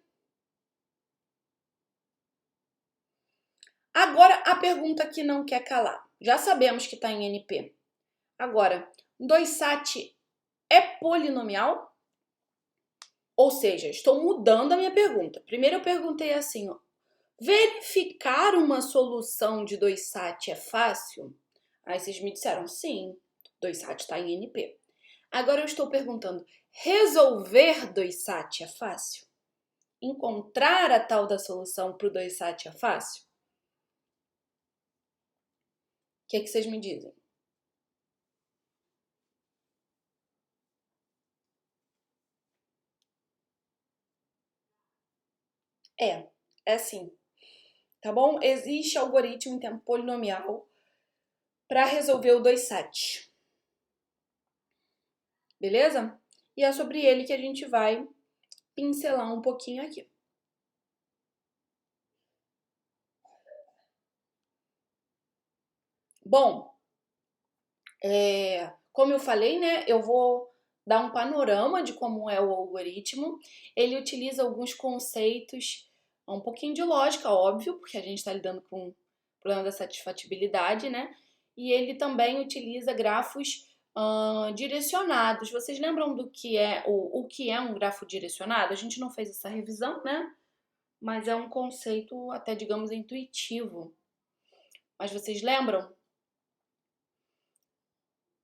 Agora, a pergunta que não quer calar. Já sabemos que está em NP. Agora, 2SAT é polinomial? Ou seja, estou mudando a minha pergunta. Primeiro eu perguntei assim, ó, verificar uma solução de 2SAT é fácil? Aí vocês me disseram, sim, 2SAT está em NP. Agora eu estou perguntando, resolver 2SAT é fácil? Encontrar a tal da solução para o 2SAT é fácil? O que vocês me dizem? É sim. Tá bom? Existe algoritmo em tempo polinomial para resolver o 2SAT. Beleza? E é sobre ele que a gente vai pincelar um pouquinho aqui. Bom, como eu falei, né, eu vou dar um panorama de como é o algoritmo. Ele utiliza alguns conceitos, um pouquinho de lógica, óbvio, porque a gente está lidando com o problema da satisfatibilidade, né? E ele também utiliza grafos direcionados. Vocês lembram do que é o que é um grafo direcionado? A gente não fez essa revisão, né? Mas é um conceito até, digamos, intuitivo. Mas vocês lembram?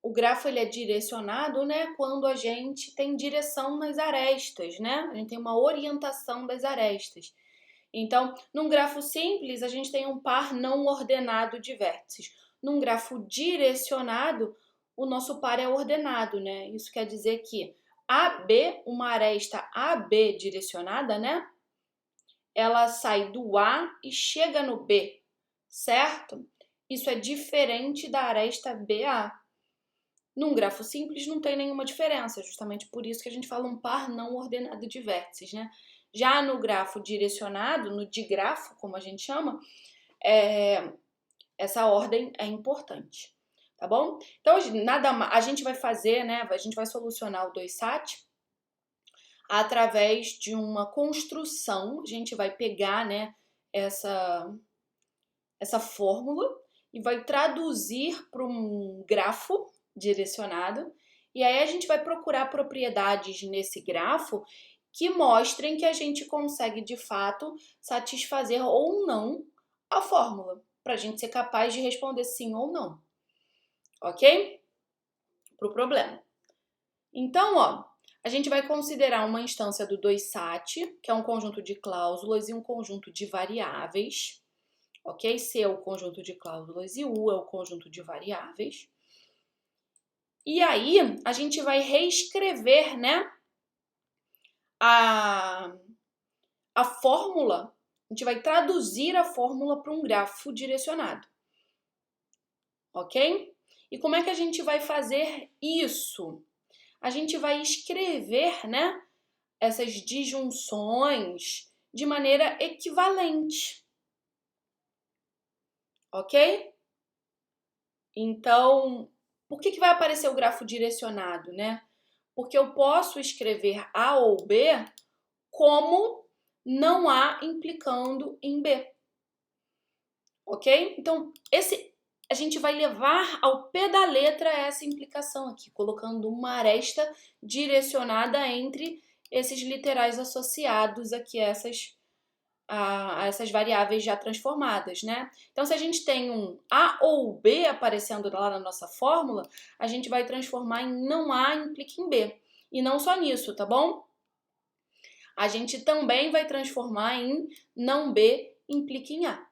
O grafo ele é direcionado, né, quando a gente tem direção nas arestas, né? A gente tem uma orientação das arestas. Então, num grafo simples, a gente tem um par não ordenado de vértices. Num grafo direcionado, o nosso par é ordenado, né? Isso quer dizer que AB, uma aresta AB direcionada, né? Ela sai do A e chega no B, certo? Isso é diferente da aresta BA. Num grafo simples não tem nenhuma diferença, justamente por isso que a gente fala um par não ordenado de vértices, né? Já no grafo direcionado, no digrafo, como a gente chama, essa ordem é importante, tá bom? Então, a gente vai fazer, né? A gente vai solucionar o 2SAT através de uma construção. A gente vai pegar, né, essa fórmula e vai traduzir para um grafo direcionado. E aí a gente vai procurar propriedades nesse grafo que mostrem que a gente consegue de fato satisfazer ou não a fórmula, para a gente ser capaz de responder sim ou não. Ok? Para o problema. Então, ó, a gente vai considerar uma instância do 2SAT, que é um conjunto de cláusulas e um conjunto de variáveis. Ok? C é o conjunto de cláusulas e U é o conjunto de variáveis. E aí, a gente vai reescrever, né, a fórmula, a gente vai traduzir a fórmula para um grafo direcionado. Ok? E como é que a gente vai fazer isso? A gente vai escrever, né, essas disjunções de maneira equivalente. Ok? Então, por que vai aparecer o grafo direcionado, né? Porque eu posso escrever A ou B como não A implicando em B. Ok? Então, a gente vai levar ao pé da letra essa implicação aqui, colocando uma aresta direcionada entre esses literais associados aqui a essas variáveis já transformadas, né? Então, se a gente tem um A ou B aparecendo lá na nossa fórmula, a gente vai transformar em não A implica em B. E não só nisso, tá bom? A gente também vai transformar em não B implica em A.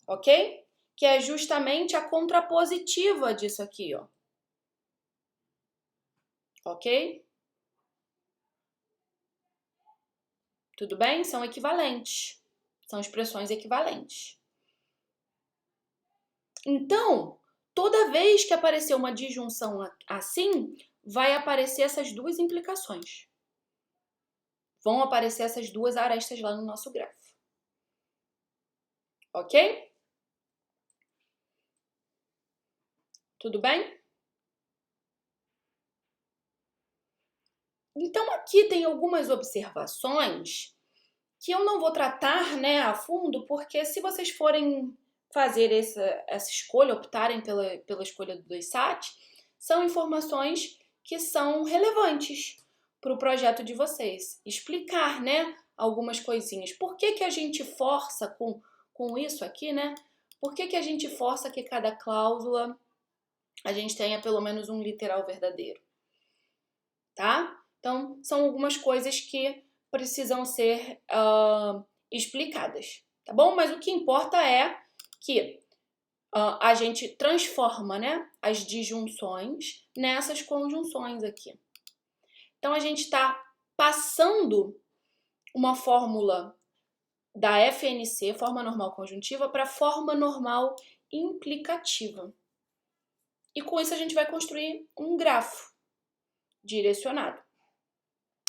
Ok? Que é justamente a contrapositiva disso aqui, ó. Ok? Tudo bem? São equivalentes. São expressões equivalentes. Então, toda vez que aparecer uma disjunção assim, vai aparecer essas duas implicações. Vão aparecer essas duas arestas lá no nosso grafo. Ok? Tudo bem? Então, aqui tem algumas observações que eu não vou tratar, né, a fundo, porque se vocês forem fazer essa escolha, optarem pela escolha do DOISAT, são informações que são relevantes para o projeto de vocês. Explicar, né, algumas coisinhas. Por que a gente força com isso aqui, né? Por que a gente força que cada cláusula a gente tenha pelo menos um literal verdadeiro, tá? Então, são algumas coisas que precisam ser explicadas, tá bom? Mas o que importa é que a gente transforma, né, as disjunções nessas conjunções aqui. Então, a gente está passando uma fórmula da FNC, forma normal conjuntiva, para forma normal implicativa. E com isso a gente vai construir um grafo direcionado.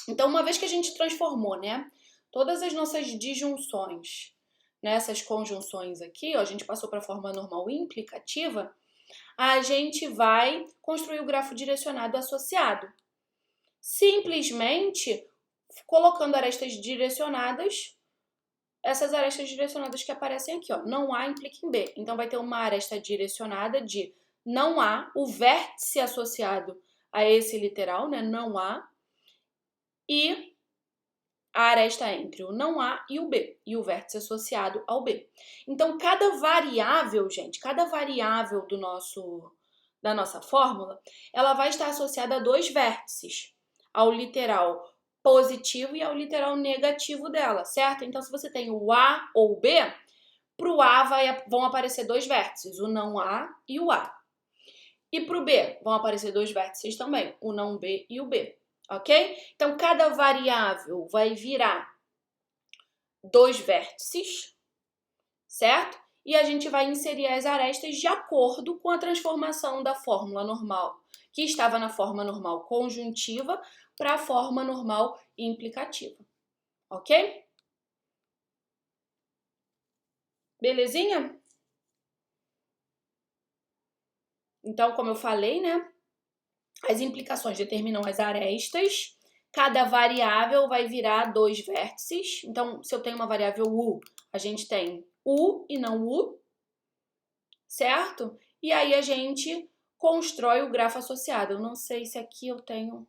Então, uma vez que a gente transformou, né, todas as nossas disjunções nessas conjunções aqui, ó, a gente passou para a forma normal implicativa, a gente vai construir o grafo direcionado associado. Simplesmente colocando arestas direcionadas, essas arestas direcionadas que aparecem aqui, ó, não A implica em B. Então, vai ter uma aresta direcionada de não há, o vértice associado a esse literal, né, não há, e a aresta entre o não A e o B, e o vértice associado ao B. Então, cada variável, gente, cada variável da nossa fórmula, ela vai estar associada a dois vértices, ao literal positivo e ao literal negativo dela, certo? Então, se você tem o A ou o B, para o A vão aparecer dois vértices, o não A e o A. E para o B vão aparecer dois vértices também, o não B e o B, ok? Então, cada variável vai virar dois vértices, certo? E a gente vai inserir as arestas de acordo com a transformação da fórmula normal, que estava na forma normal conjuntiva, para a forma normal implicativa, ok? Belezinha? Então, como eu falei, né? As implicações determinam as arestas. Cada variável vai virar dois vértices. Então, se eu tenho uma variável u, a gente tem u e não u, certo? E aí a gente constrói o grafo associado. Eu não sei se aqui eu tenho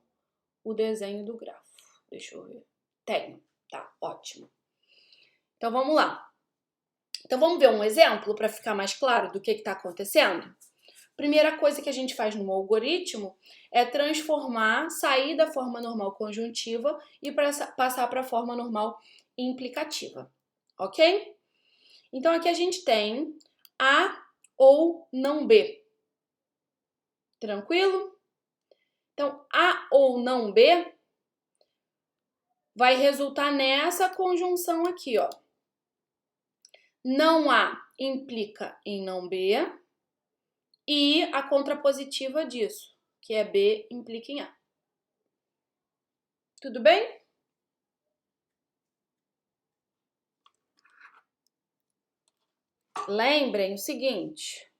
o desenho do grafo. Deixa eu ver. Tenho. Tá, ótimo. Então, vamos lá. Então, vamos ver um exemplo para ficar mais claro do que está acontecendo? Primeira coisa que a gente faz no algoritmo é transformar, sair da forma normal conjuntiva e passar para a forma normal implicativa, ok? Então, aqui a gente tem A ou não B. Tranquilo? Então, A ou não B vai resultar nessa conjunção aqui, ó. Não A implica em não B e a contrapositiva disso, que é B implica em A. Tudo bem? Lembrem o seguinte,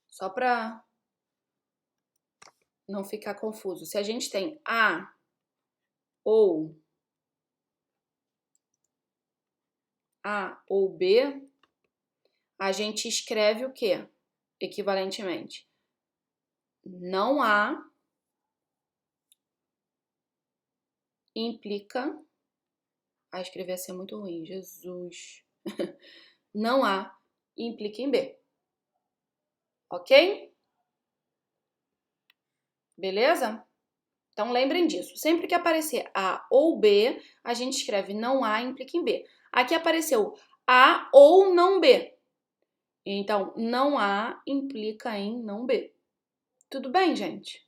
só para não ficar confuso. Se a gente tem A ou B, a gente escreve o quê? Equivalentemente. Não há implica... escrever assim é muito ruim, Jesus. Não há implica em B. Ok? Beleza? Então, lembrem disso. Sempre que aparecer A ou B, a gente escreve não A implica em B. Aqui apareceu A ou não B. Então, não A implica em não B. Tudo bem, gente?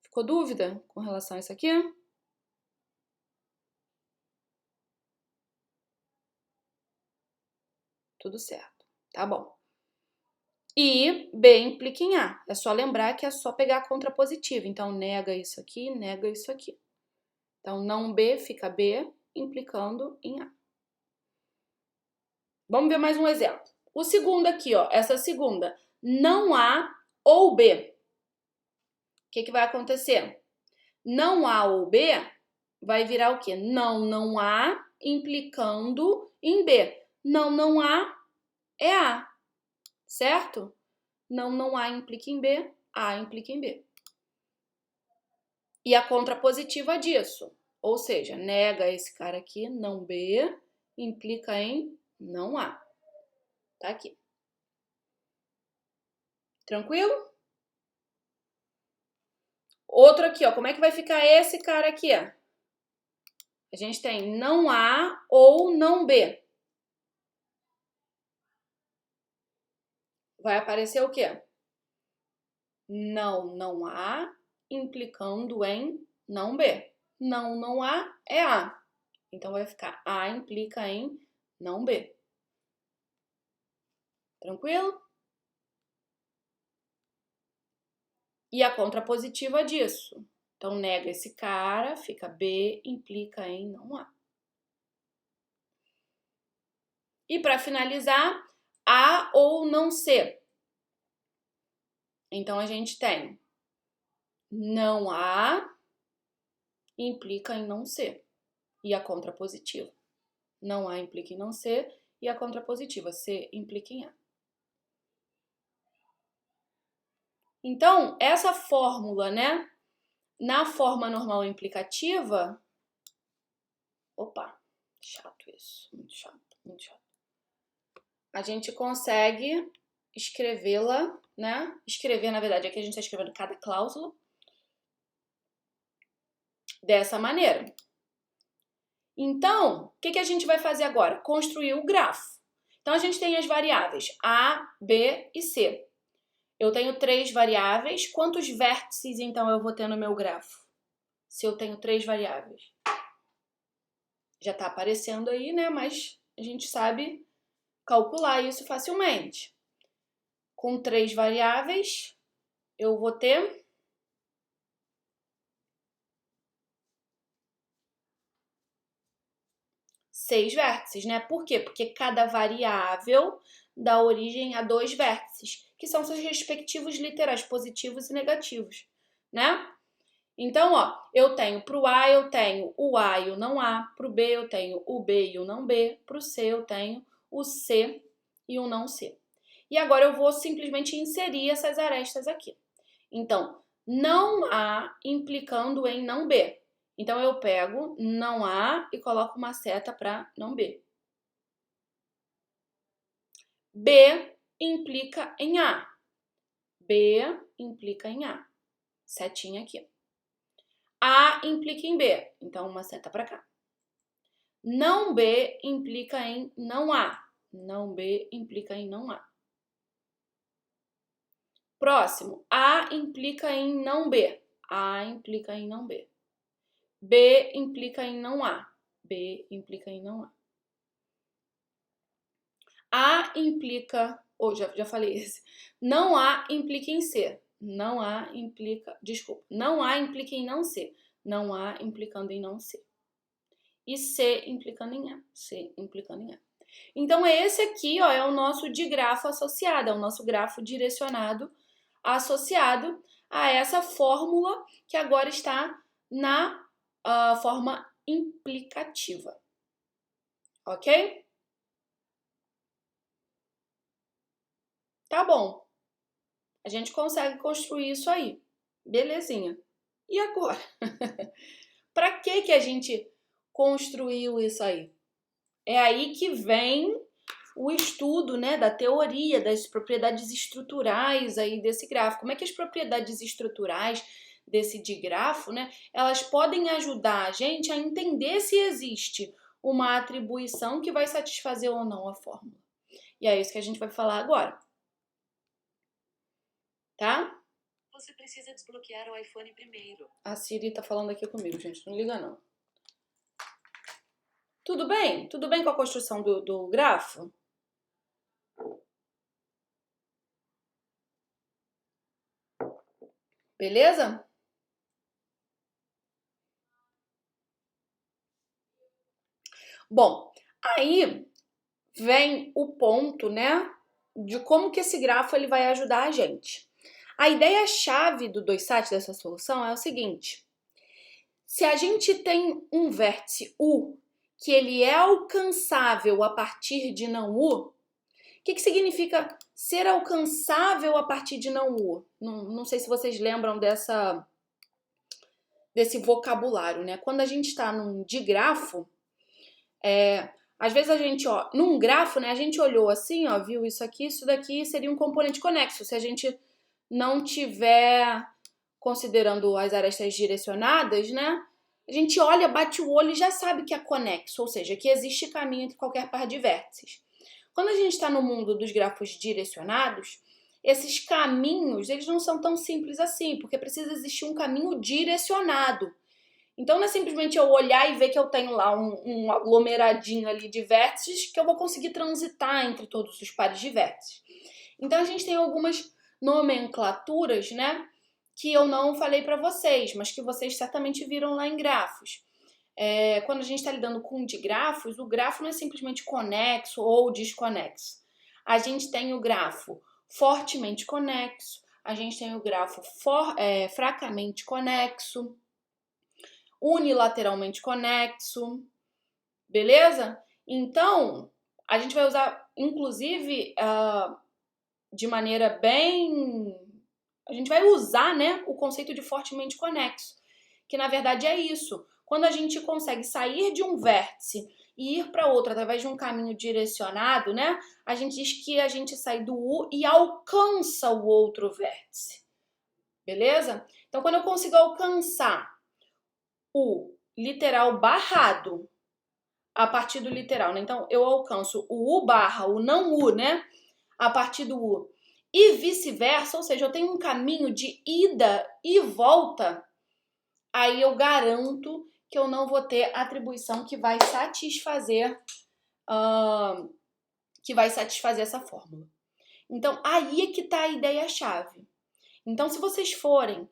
Ficou dúvida com relação a isso aqui? Tudo certo. Tá bom. E B implica em A. É só lembrar que é só pegar a contrapositiva. Então, nega isso aqui, nega isso aqui. Então, não B fica B implicando em A. Vamos ver mais um exemplo. O segundo aqui, ó, essa segunda. Não A ou B. O que vai acontecer? Não A ou B vai virar o quê? Não há, implicando em B. Não há é A, certo? Não há implica em B, A implica em B. E a contrapositiva disso, ou seja, nega esse cara aqui, não B, implica em não A. Tá aqui. Tranquilo? Outro aqui, ó. Como é que vai ficar esse cara aqui, ó? A gente tem não A ou não B. Vai aparecer o quê? Não há, implicando em não B. Não há é A. Então vai ficar A implica em não B. Tranquilo? E a contrapositiva disso. Então nega esse cara, fica B implica em não A. E para finalizar, A ou não C. Então a gente tem não há implica em não ser. E a contrapositiva. Não há implica em não ser e a contrapositiva. C implica em A. Então, essa fórmula, né? Na forma normal implicativa. Opa, chato isso. Muito chato, muito chato. A gente consegue escrevê-la, né? Escrever, na verdade, aqui a gente está escrevendo cada cláusula dessa maneira. Então, o que a gente vai fazer agora? Construir o grafo. Então, a gente tem as variáveis A, B e C. Eu tenho 3 variáveis. Quantos vértices, então, eu vou ter no meu grafo? Se eu tenho 3 variáveis. Já está aparecendo aí, né? Mas a gente sabe calcular isso facilmente. Com 3 variáveis, eu vou ter 6 vértices, né? Por quê? Porque cada variável dá origem a 2 vértices, que são seus respectivos literais positivos e negativos, né? Então, ó, eu tenho para o A, eu tenho o A e o não A, para o B eu tenho o B e o não B, para o C eu tenho o C e o não C. E agora eu vou simplesmente inserir essas arestas aqui. Então, não A implicando em não B. Então, eu pego não A e coloco uma seta para não B. B implica em A. B implica em A. Setinha aqui. A implica em B. Então, uma seta para cá. Não B implica em não A. Não B implica em não A. Próximo. A implica em não B. A implica em não B. B implica em não A. B implica em não A. A implica... já falei esse. Não A implica em C. Não A implica... Desculpa. Não A implica em não C. Não A implicando em não C. E C implicando em A. C implicando em A. Então, esse aqui, ó, é o nosso digrafo associado. É o nosso grafo direcionado associado a essa fórmula que agora está na forma implicativa. Ok? Tá bom. A gente consegue construir isso aí. Belezinha. E agora? Para que a gente construiu isso aí? É aí que vem o estudo, né, da teoria das propriedades estruturais aí desse grafo. Como é que as propriedades estruturais desse digrafo, né, elas podem ajudar a gente a entender se existe uma atribuição que vai satisfazer ou não a fórmula. E é isso que a gente vai falar agora. Tá? Você precisa desbloquear o iPhone primeiro. A Siri tá falando aqui comigo, gente. Não liga, não. Tudo bem? Tudo bem com a construção do grafo? Beleza? Bom, aí vem o ponto, né, de como que esse grafo ele vai ajudar a gente. A ideia-chave do 2SAT dessa solução é o seguinte: se a gente tem um vértice U que ele é alcançável a partir de não U, o que significa ser alcançável a partir de não U? Não sei se vocês lembram desse vocabulário, né? Quando a gente está num digrafo, às vezes a gente, num grafo, né, a gente olhou assim, viu isso aqui, isso daqui seria um componente conexo. Se a gente não tiver considerando as arestas direcionadas, né, a gente olha, bate o olho e já sabe que é conexo, ou seja, que existe caminho entre qualquer par de vértices. Quando a gente está no mundo dos grafos direcionados, esses caminhos, eles não são tão simples assim, porque precisa existir um caminho direcionado. Então, não é simplesmente eu olhar e ver que eu tenho lá um aglomeradinho ali de vértices que eu vou conseguir transitar entre todos os pares de vértices. Então, a gente tem algumas nomenclaturas, né, que eu não falei para vocês, mas que vocês certamente viram lá em grafos. Quando a gente está lidando com digrafos, o grafo não é simplesmente conexo ou desconexo. A gente tem o grafo fortemente conexo, a gente tem o grafo fracamente conexo, unilateralmente conexo, beleza? Então, a gente vai usar, inclusive, de maneira bem... A gente vai usar, né, o conceito de fortemente conexo, que na verdade é isso. Quando a gente consegue sair de um vértice e ir para outro através de um caminho direcionado, né, a gente diz que a gente sai do U e alcança o outro vértice, beleza? Então, quando eu consigo alcançar o literal barrado a partir do literal, né? Então, eu alcanço o U barra, o não U, né? A partir do U. E vice-versa, ou seja, eu tenho um caminho de ida e volta, aí eu garanto que eu não vou ter atribuição que vai satisfazer essa fórmula. Então, aí é que está a ideia-chave. Então, se vocês forem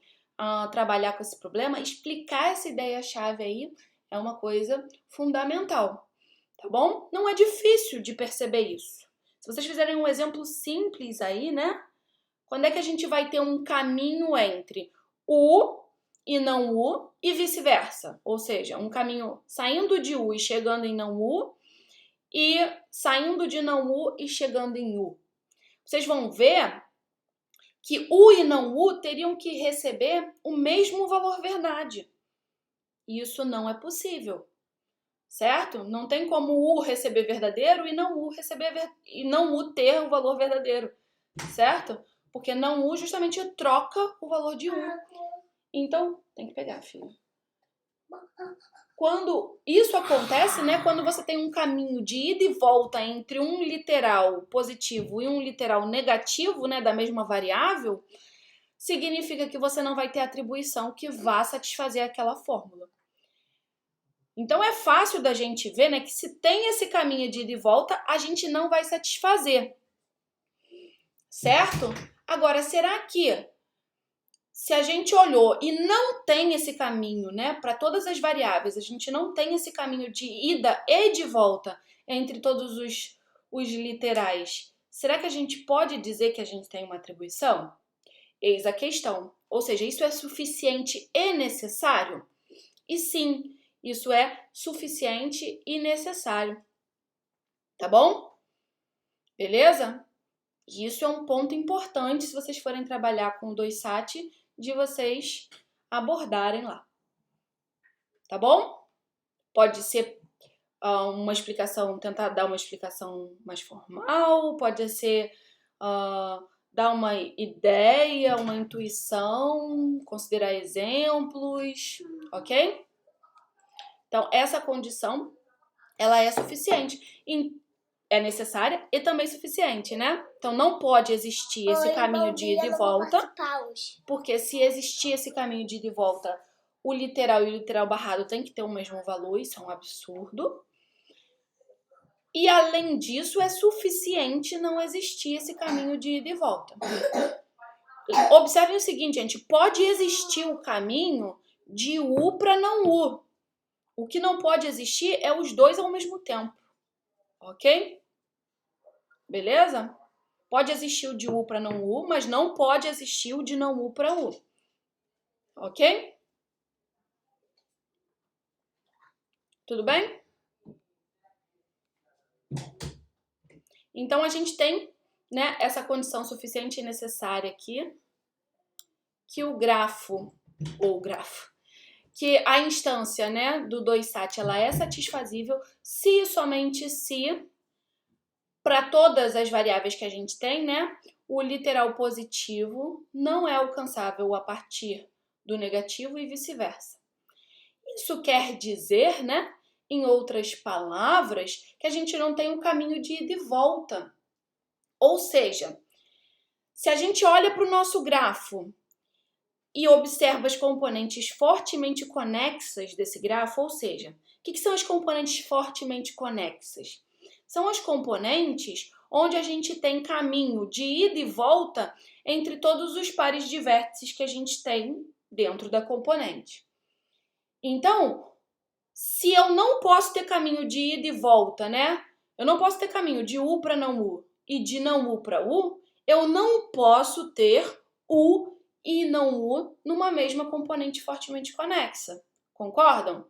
trabalhar com esse problema, explicar essa ideia-chave aí é uma coisa fundamental, tá bom? Não é difícil de perceber isso. Se vocês fizerem um exemplo simples aí, né? Quando é que a gente vai ter um caminho entre U e não U e vice-versa? Ou seja, um caminho saindo de U e chegando em não U e saindo de não U e chegando em U. Vocês vão ver que U e não U teriam que receber o mesmo valor verdade. E isso não é possível, certo? Não tem como U receber verdadeiro e não U ter o valor verdadeiro, certo? Porque não U justamente troca o valor de U. Então, tem que pegar, filho. Quando isso acontece, né, quando você tem um caminho de ida e volta entre um literal positivo e um literal negativo, né, da mesma variável, significa que você não vai ter atribuição que vá satisfazer aquela fórmula. Então é fácil da gente ver, né, que se tem esse caminho de ida e volta, a gente não vai satisfazer. Certo? Agora, será que se a gente olhou e não tem esse caminho, né, para todas as variáveis, a gente não tem esse caminho de ida e de volta entre todos os literais, será que a gente pode dizer que a gente tem uma atribuição? Eis a questão. Ou seja, isso é suficiente e necessário? E sim, isso é suficiente e necessário. Tá bom? Beleza? Isso é um ponto importante se vocês forem trabalhar com o 2SAT, de vocês abordarem lá. Tá bom? Pode ser uma explicação, tentar dar uma explicação mais formal, pode ser dar uma ideia, uma intuição, considerar exemplos, ok? Então, essa condição, ela é suficiente. É necessária e também suficiente, né? Então, não pode existir esse caminho de ida e volta, porque se existir esse caminho de ida e volta, o literal e o literal barrado tem que ter o mesmo valor, isso é um absurdo. E, além disso, é suficiente não existir esse caminho de ida e volta. Observem o seguinte, gente, pode existir o caminho de U para não U. O que não pode existir é os dois ao mesmo tempo, ok? Beleza? Pode existir o de U para não U, mas não pode existir o de não U para U. Ok? Tudo bem? Então, a gente tem, né, essa condição suficiente e necessária aqui, que o grafo, que a instância, né, do 2sat ela é satisfazível se e somente se, para todas as variáveis que a gente tem, né, o literal positivo não é alcançável a partir do negativo e vice-versa. Isso quer dizer, né, em outras palavras, que a gente não tem um caminho de ida e volta. Ou seja, se a gente olha para o nosso grafo e observa as componentes fortemente conexas desse grafo, ou seja, o que são as componentes fortemente conexas? São as componentes onde a gente tem caminho de ida e volta entre todos os pares de vértices que a gente tem dentro da componente. Então, se eu não posso ter caminho de ida e volta, né? Eu não posso ter caminho de U para não U e de não U para U, eu não posso ter U e não U numa mesma componente fortemente conexa. Concordam?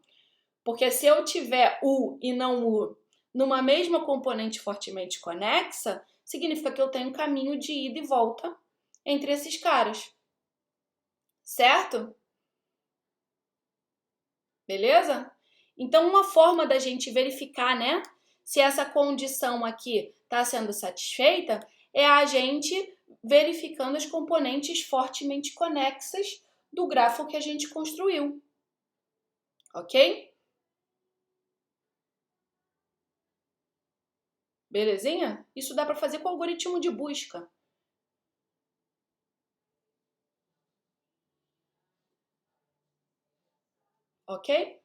Porque se eu tiver U e não U numa mesma componente fortemente conexa, significa que eu tenho caminho de ida e volta entre esses caras. Certo? Beleza? Então, uma forma da gente verificar, né, se essa condição aqui está sendo satisfeita é a gente verificando as componentes fortemente conexas do grafo que a gente construiu. Ok? Belezinha? Isso dá para fazer com o algoritmo de busca. Ok?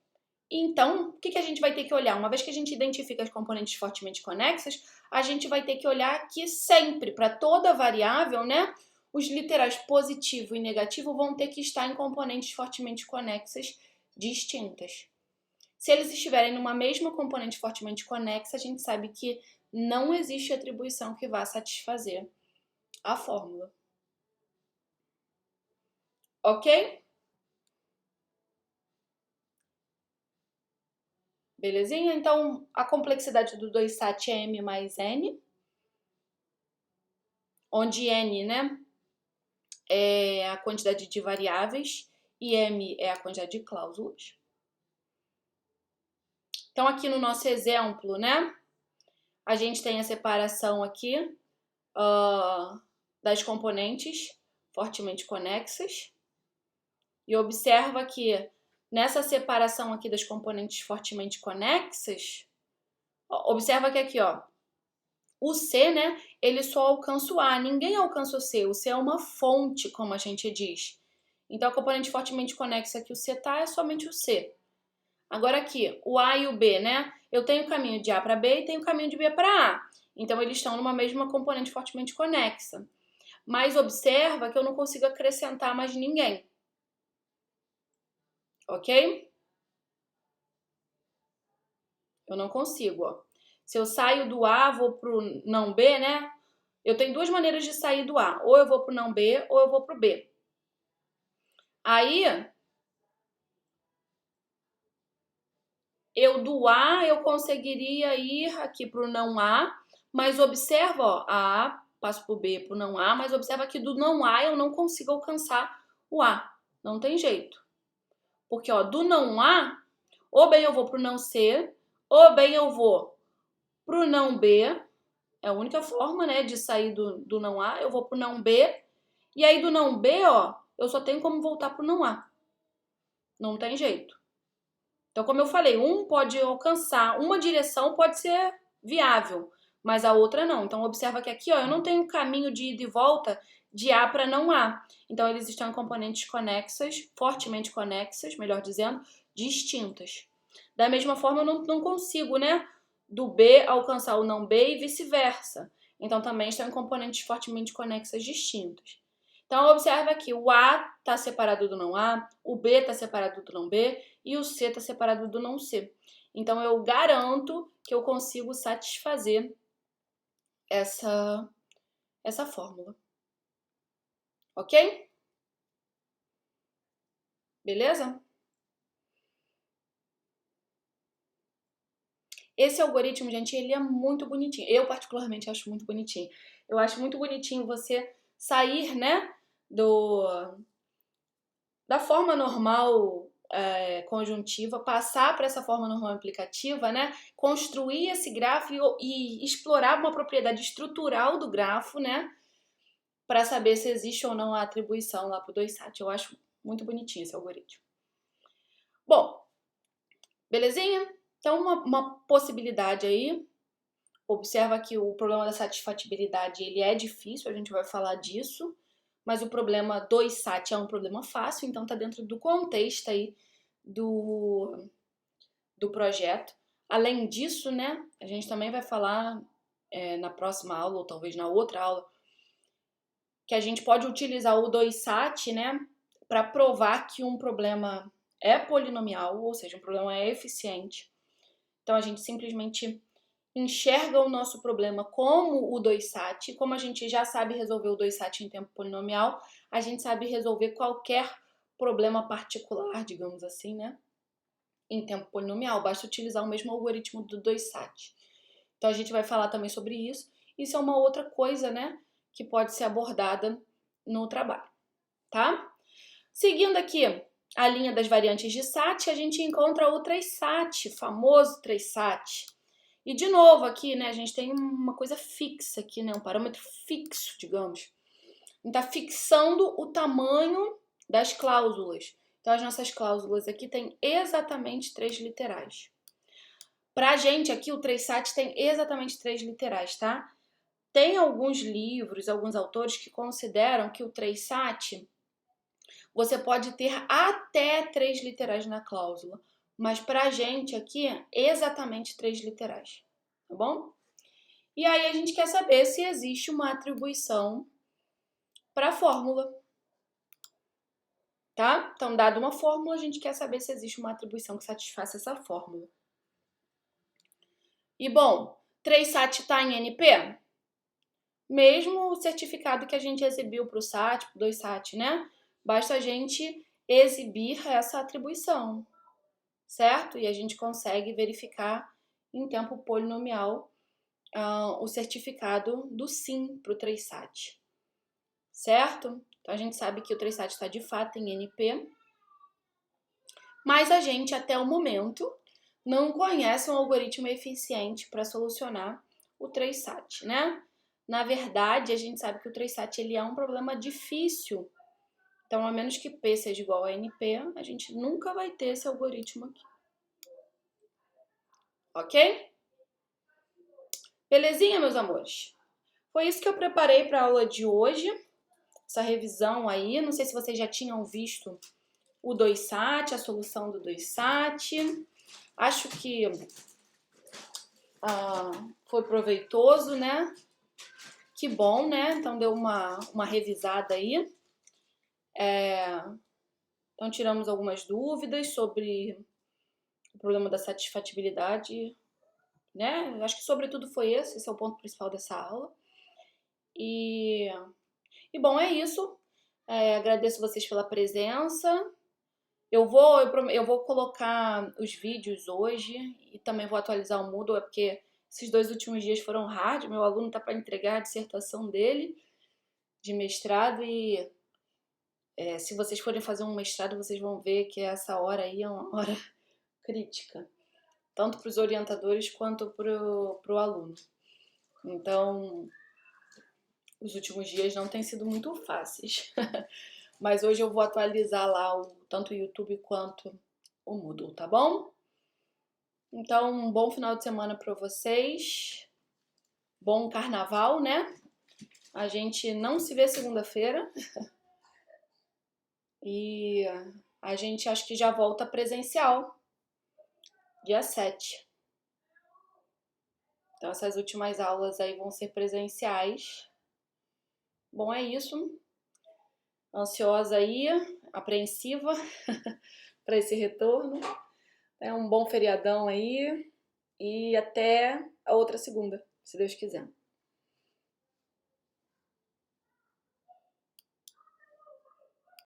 Então, o que a gente vai ter que olhar? Uma vez que a gente identifica as componentes fortemente conexas, a gente vai ter que olhar que sempre, para toda variável, né, os literais positivo e negativo vão ter que estar em componentes fortemente conexas distintas. Se eles estiverem numa mesma componente fortemente conexa, a gente sabe que não existe atribuição que vá satisfazer a fórmula. Ok? Belezinha? Então, a complexidade do 2sat é m mais n, onde n, né, é a quantidade de variáveis e m é a quantidade de cláusulas. Então, aqui no nosso exemplo, né, a gente tem a separação aqui das componentes fortemente conexas e observa que nessa separação aqui das componentes fortemente conexas, observa que aqui, ó, o C, né, ele só alcança o A, ninguém alcança o C é uma fonte, como a gente diz. Então, a componente fortemente conexa que o C tá é somente o C. Agora aqui, o A e o B, né, eu tenho o caminho de A para B e tenho o caminho de B para A. Então, eles estão numa mesma componente fortemente conexa. Mas observa que eu não consigo acrescentar mais ninguém. Ok? Eu não consigo, ó. Se eu saio do A, vou pro não B, né? Eu tenho duas maneiras de sair do A. Ou eu vou pro não B, ou eu vou pro B. Aí, eu do A, eu conseguiria ir aqui pro não A, mas observa, ó, A, passo pro B, pro não A, mas observa que do não A eu não consigo alcançar o A. Não tem jeito. Porque, ó, do não A, ou bem eu vou pro não C, ou bem eu vou pro não B, é a única forma, né, de sair do não A, eu vou pro não B, e aí do não B, ó, eu só tenho como voltar pro não A. Não tem jeito. Então, como eu falei, um pode alcançar, uma direção pode ser viável, mas a outra não. Então, observa que aqui, ó, eu não tenho caminho de ida e volta de A para não A. Então, eles estão em componentes conexas, fortemente conexas, melhor dizendo, distintas. Da mesma forma, eu não consigo, né, do B alcançar o não B e vice-versa. Então, também estão em componentes fortemente conexas distintas. Então, observa que o A está separado do não A, o B está separado do não B e o C está separado do não C. Então, eu garanto que eu consigo satisfazer essa fórmula. Ok? Beleza? Esse algoritmo, gente, ele é muito bonitinho. Eu, particularmente, acho muito bonitinho. Eu acho muito bonitinho você sair, né, da forma normal conjuntiva, passar para essa forma normal implicativa, né, construir esse grafo e explorar uma propriedade estrutural do grafo, né, para saber se existe ou não a atribuição lá para o 2SAT. Eu acho muito bonitinho esse algoritmo. Bom, belezinha? Então, uma possibilidade aí. Observa que o problema da satisfatibilidade ele é difícil, a gente vai falar disso, mas o problema 2SAT é um problema fácil, então tá dentro do contexto aí do projeto. Além disso, né, a gente também vai falar na próxima aula, ou talvez na outra aula, que a gente pode utilizar o 2SAT, né, para provar que um problema é polinomial, ou seja, um problema é eficiente. Então a gente simplesmente enxerga o nosso problema como o 2SAT. Como a gente já sabe resolver o 2SAT em tempo polinomial, a gente sabe resolver qualquer problema particular, digamos assim, né, em tempo polinomial. Basta utilizar o mesmo algoritmo do 2SAT. Então a gente vai falar também sobre isso. Isso é uma outra coisa, né, que pode ser abordada no trabalho, tá? Seguindo aqui a linha das variantes de SAT, a gente encontra o 3SAT, famoso 3SAT. E de novo aqui, né, a gente tem uma coisa fixa aqui, né, um parâmetro fixo, digamos. A gente tá fixando o tamanho das cláusulas. Então as nossas cláusulas aqui têm exatamente 3 literais. Pra gente aqui o 3SAT tem exatamente 3 literais, tá? Tem alguns livros, alguns autores que consideram que o 3SAT você pode ter até 3 literais na cláusula, mas pra gente aqui é exatamente 3 literais, tá bom? E aí a gente quer saber se existe uma atribuição para a fórmula, tá? Então, dada uma fórmula, a gente quer saber se existe uma atribuição que satisfaça essa fórmula. E bom, 3SAT está em NP? Mesmo o certificado que a gente exibiu para o SAT, para o 2SAT, né? Basta a gente exibir essa atribuição, certo? E a gente consegue verificar em tempo polinomial o certificado do sim para o 3SAT, certo? Então a gente sabe que o 3SAT está de fato em NP, mas a gente até o momento não conhece um algoritmo eficiente para solucionar o 3SAT, né? Na verdade, a gente sabe que o 3SAT ele é um problema difícil. Então, a menos que P seja igual a NP, a gente nunca vai ter esse algoritmo aqui. Ok? Belezinha, meus amores? Foi isso que eu preparei para a aula de hoje. Essa revisão aí. Não sei se vocês já tinham visto o 2SAT, a solução do 2SAT. Acho que foi proveitoso, né? Que bom, né? Então deu uma revisada aí. Então tiramos algumas dúvidas sobre o problema da satisfatibilidade, né? Acho que sobretudo foi esse é o ponto principal dessa aula. E bom, é isso. Agradeço vocês pela presença. Eu vou colocar os vídeos hoje e também vou atualizar o Moodle, porque esses 2 últimos dias foram hard. Meu aluno está para entregar a dissertação dele de mestrado e se vocês forem fazer um mestrado, vocês vão ver que essa hora aí é uma hora crítica, tanto para os orientadores quanto para o aluno. Então, os últimos dias não têm sido muito fáceis. Mas hoje eu vou atualizar lá tanto o YouTube quanto o Moodle, tá bom? Então, um bom final de semana para vocês. Bom carnaval, né? A gente não se vê segunda-feira. E a gente acho que já volta presencial, dia 7. Então, essas últimas aulas aí vão ser presenciais. Bom, é isso. Ansiosa aí, apreensiva para esse retorno. Um bom feriadão aí e até a outra segunda, se Deus quiser.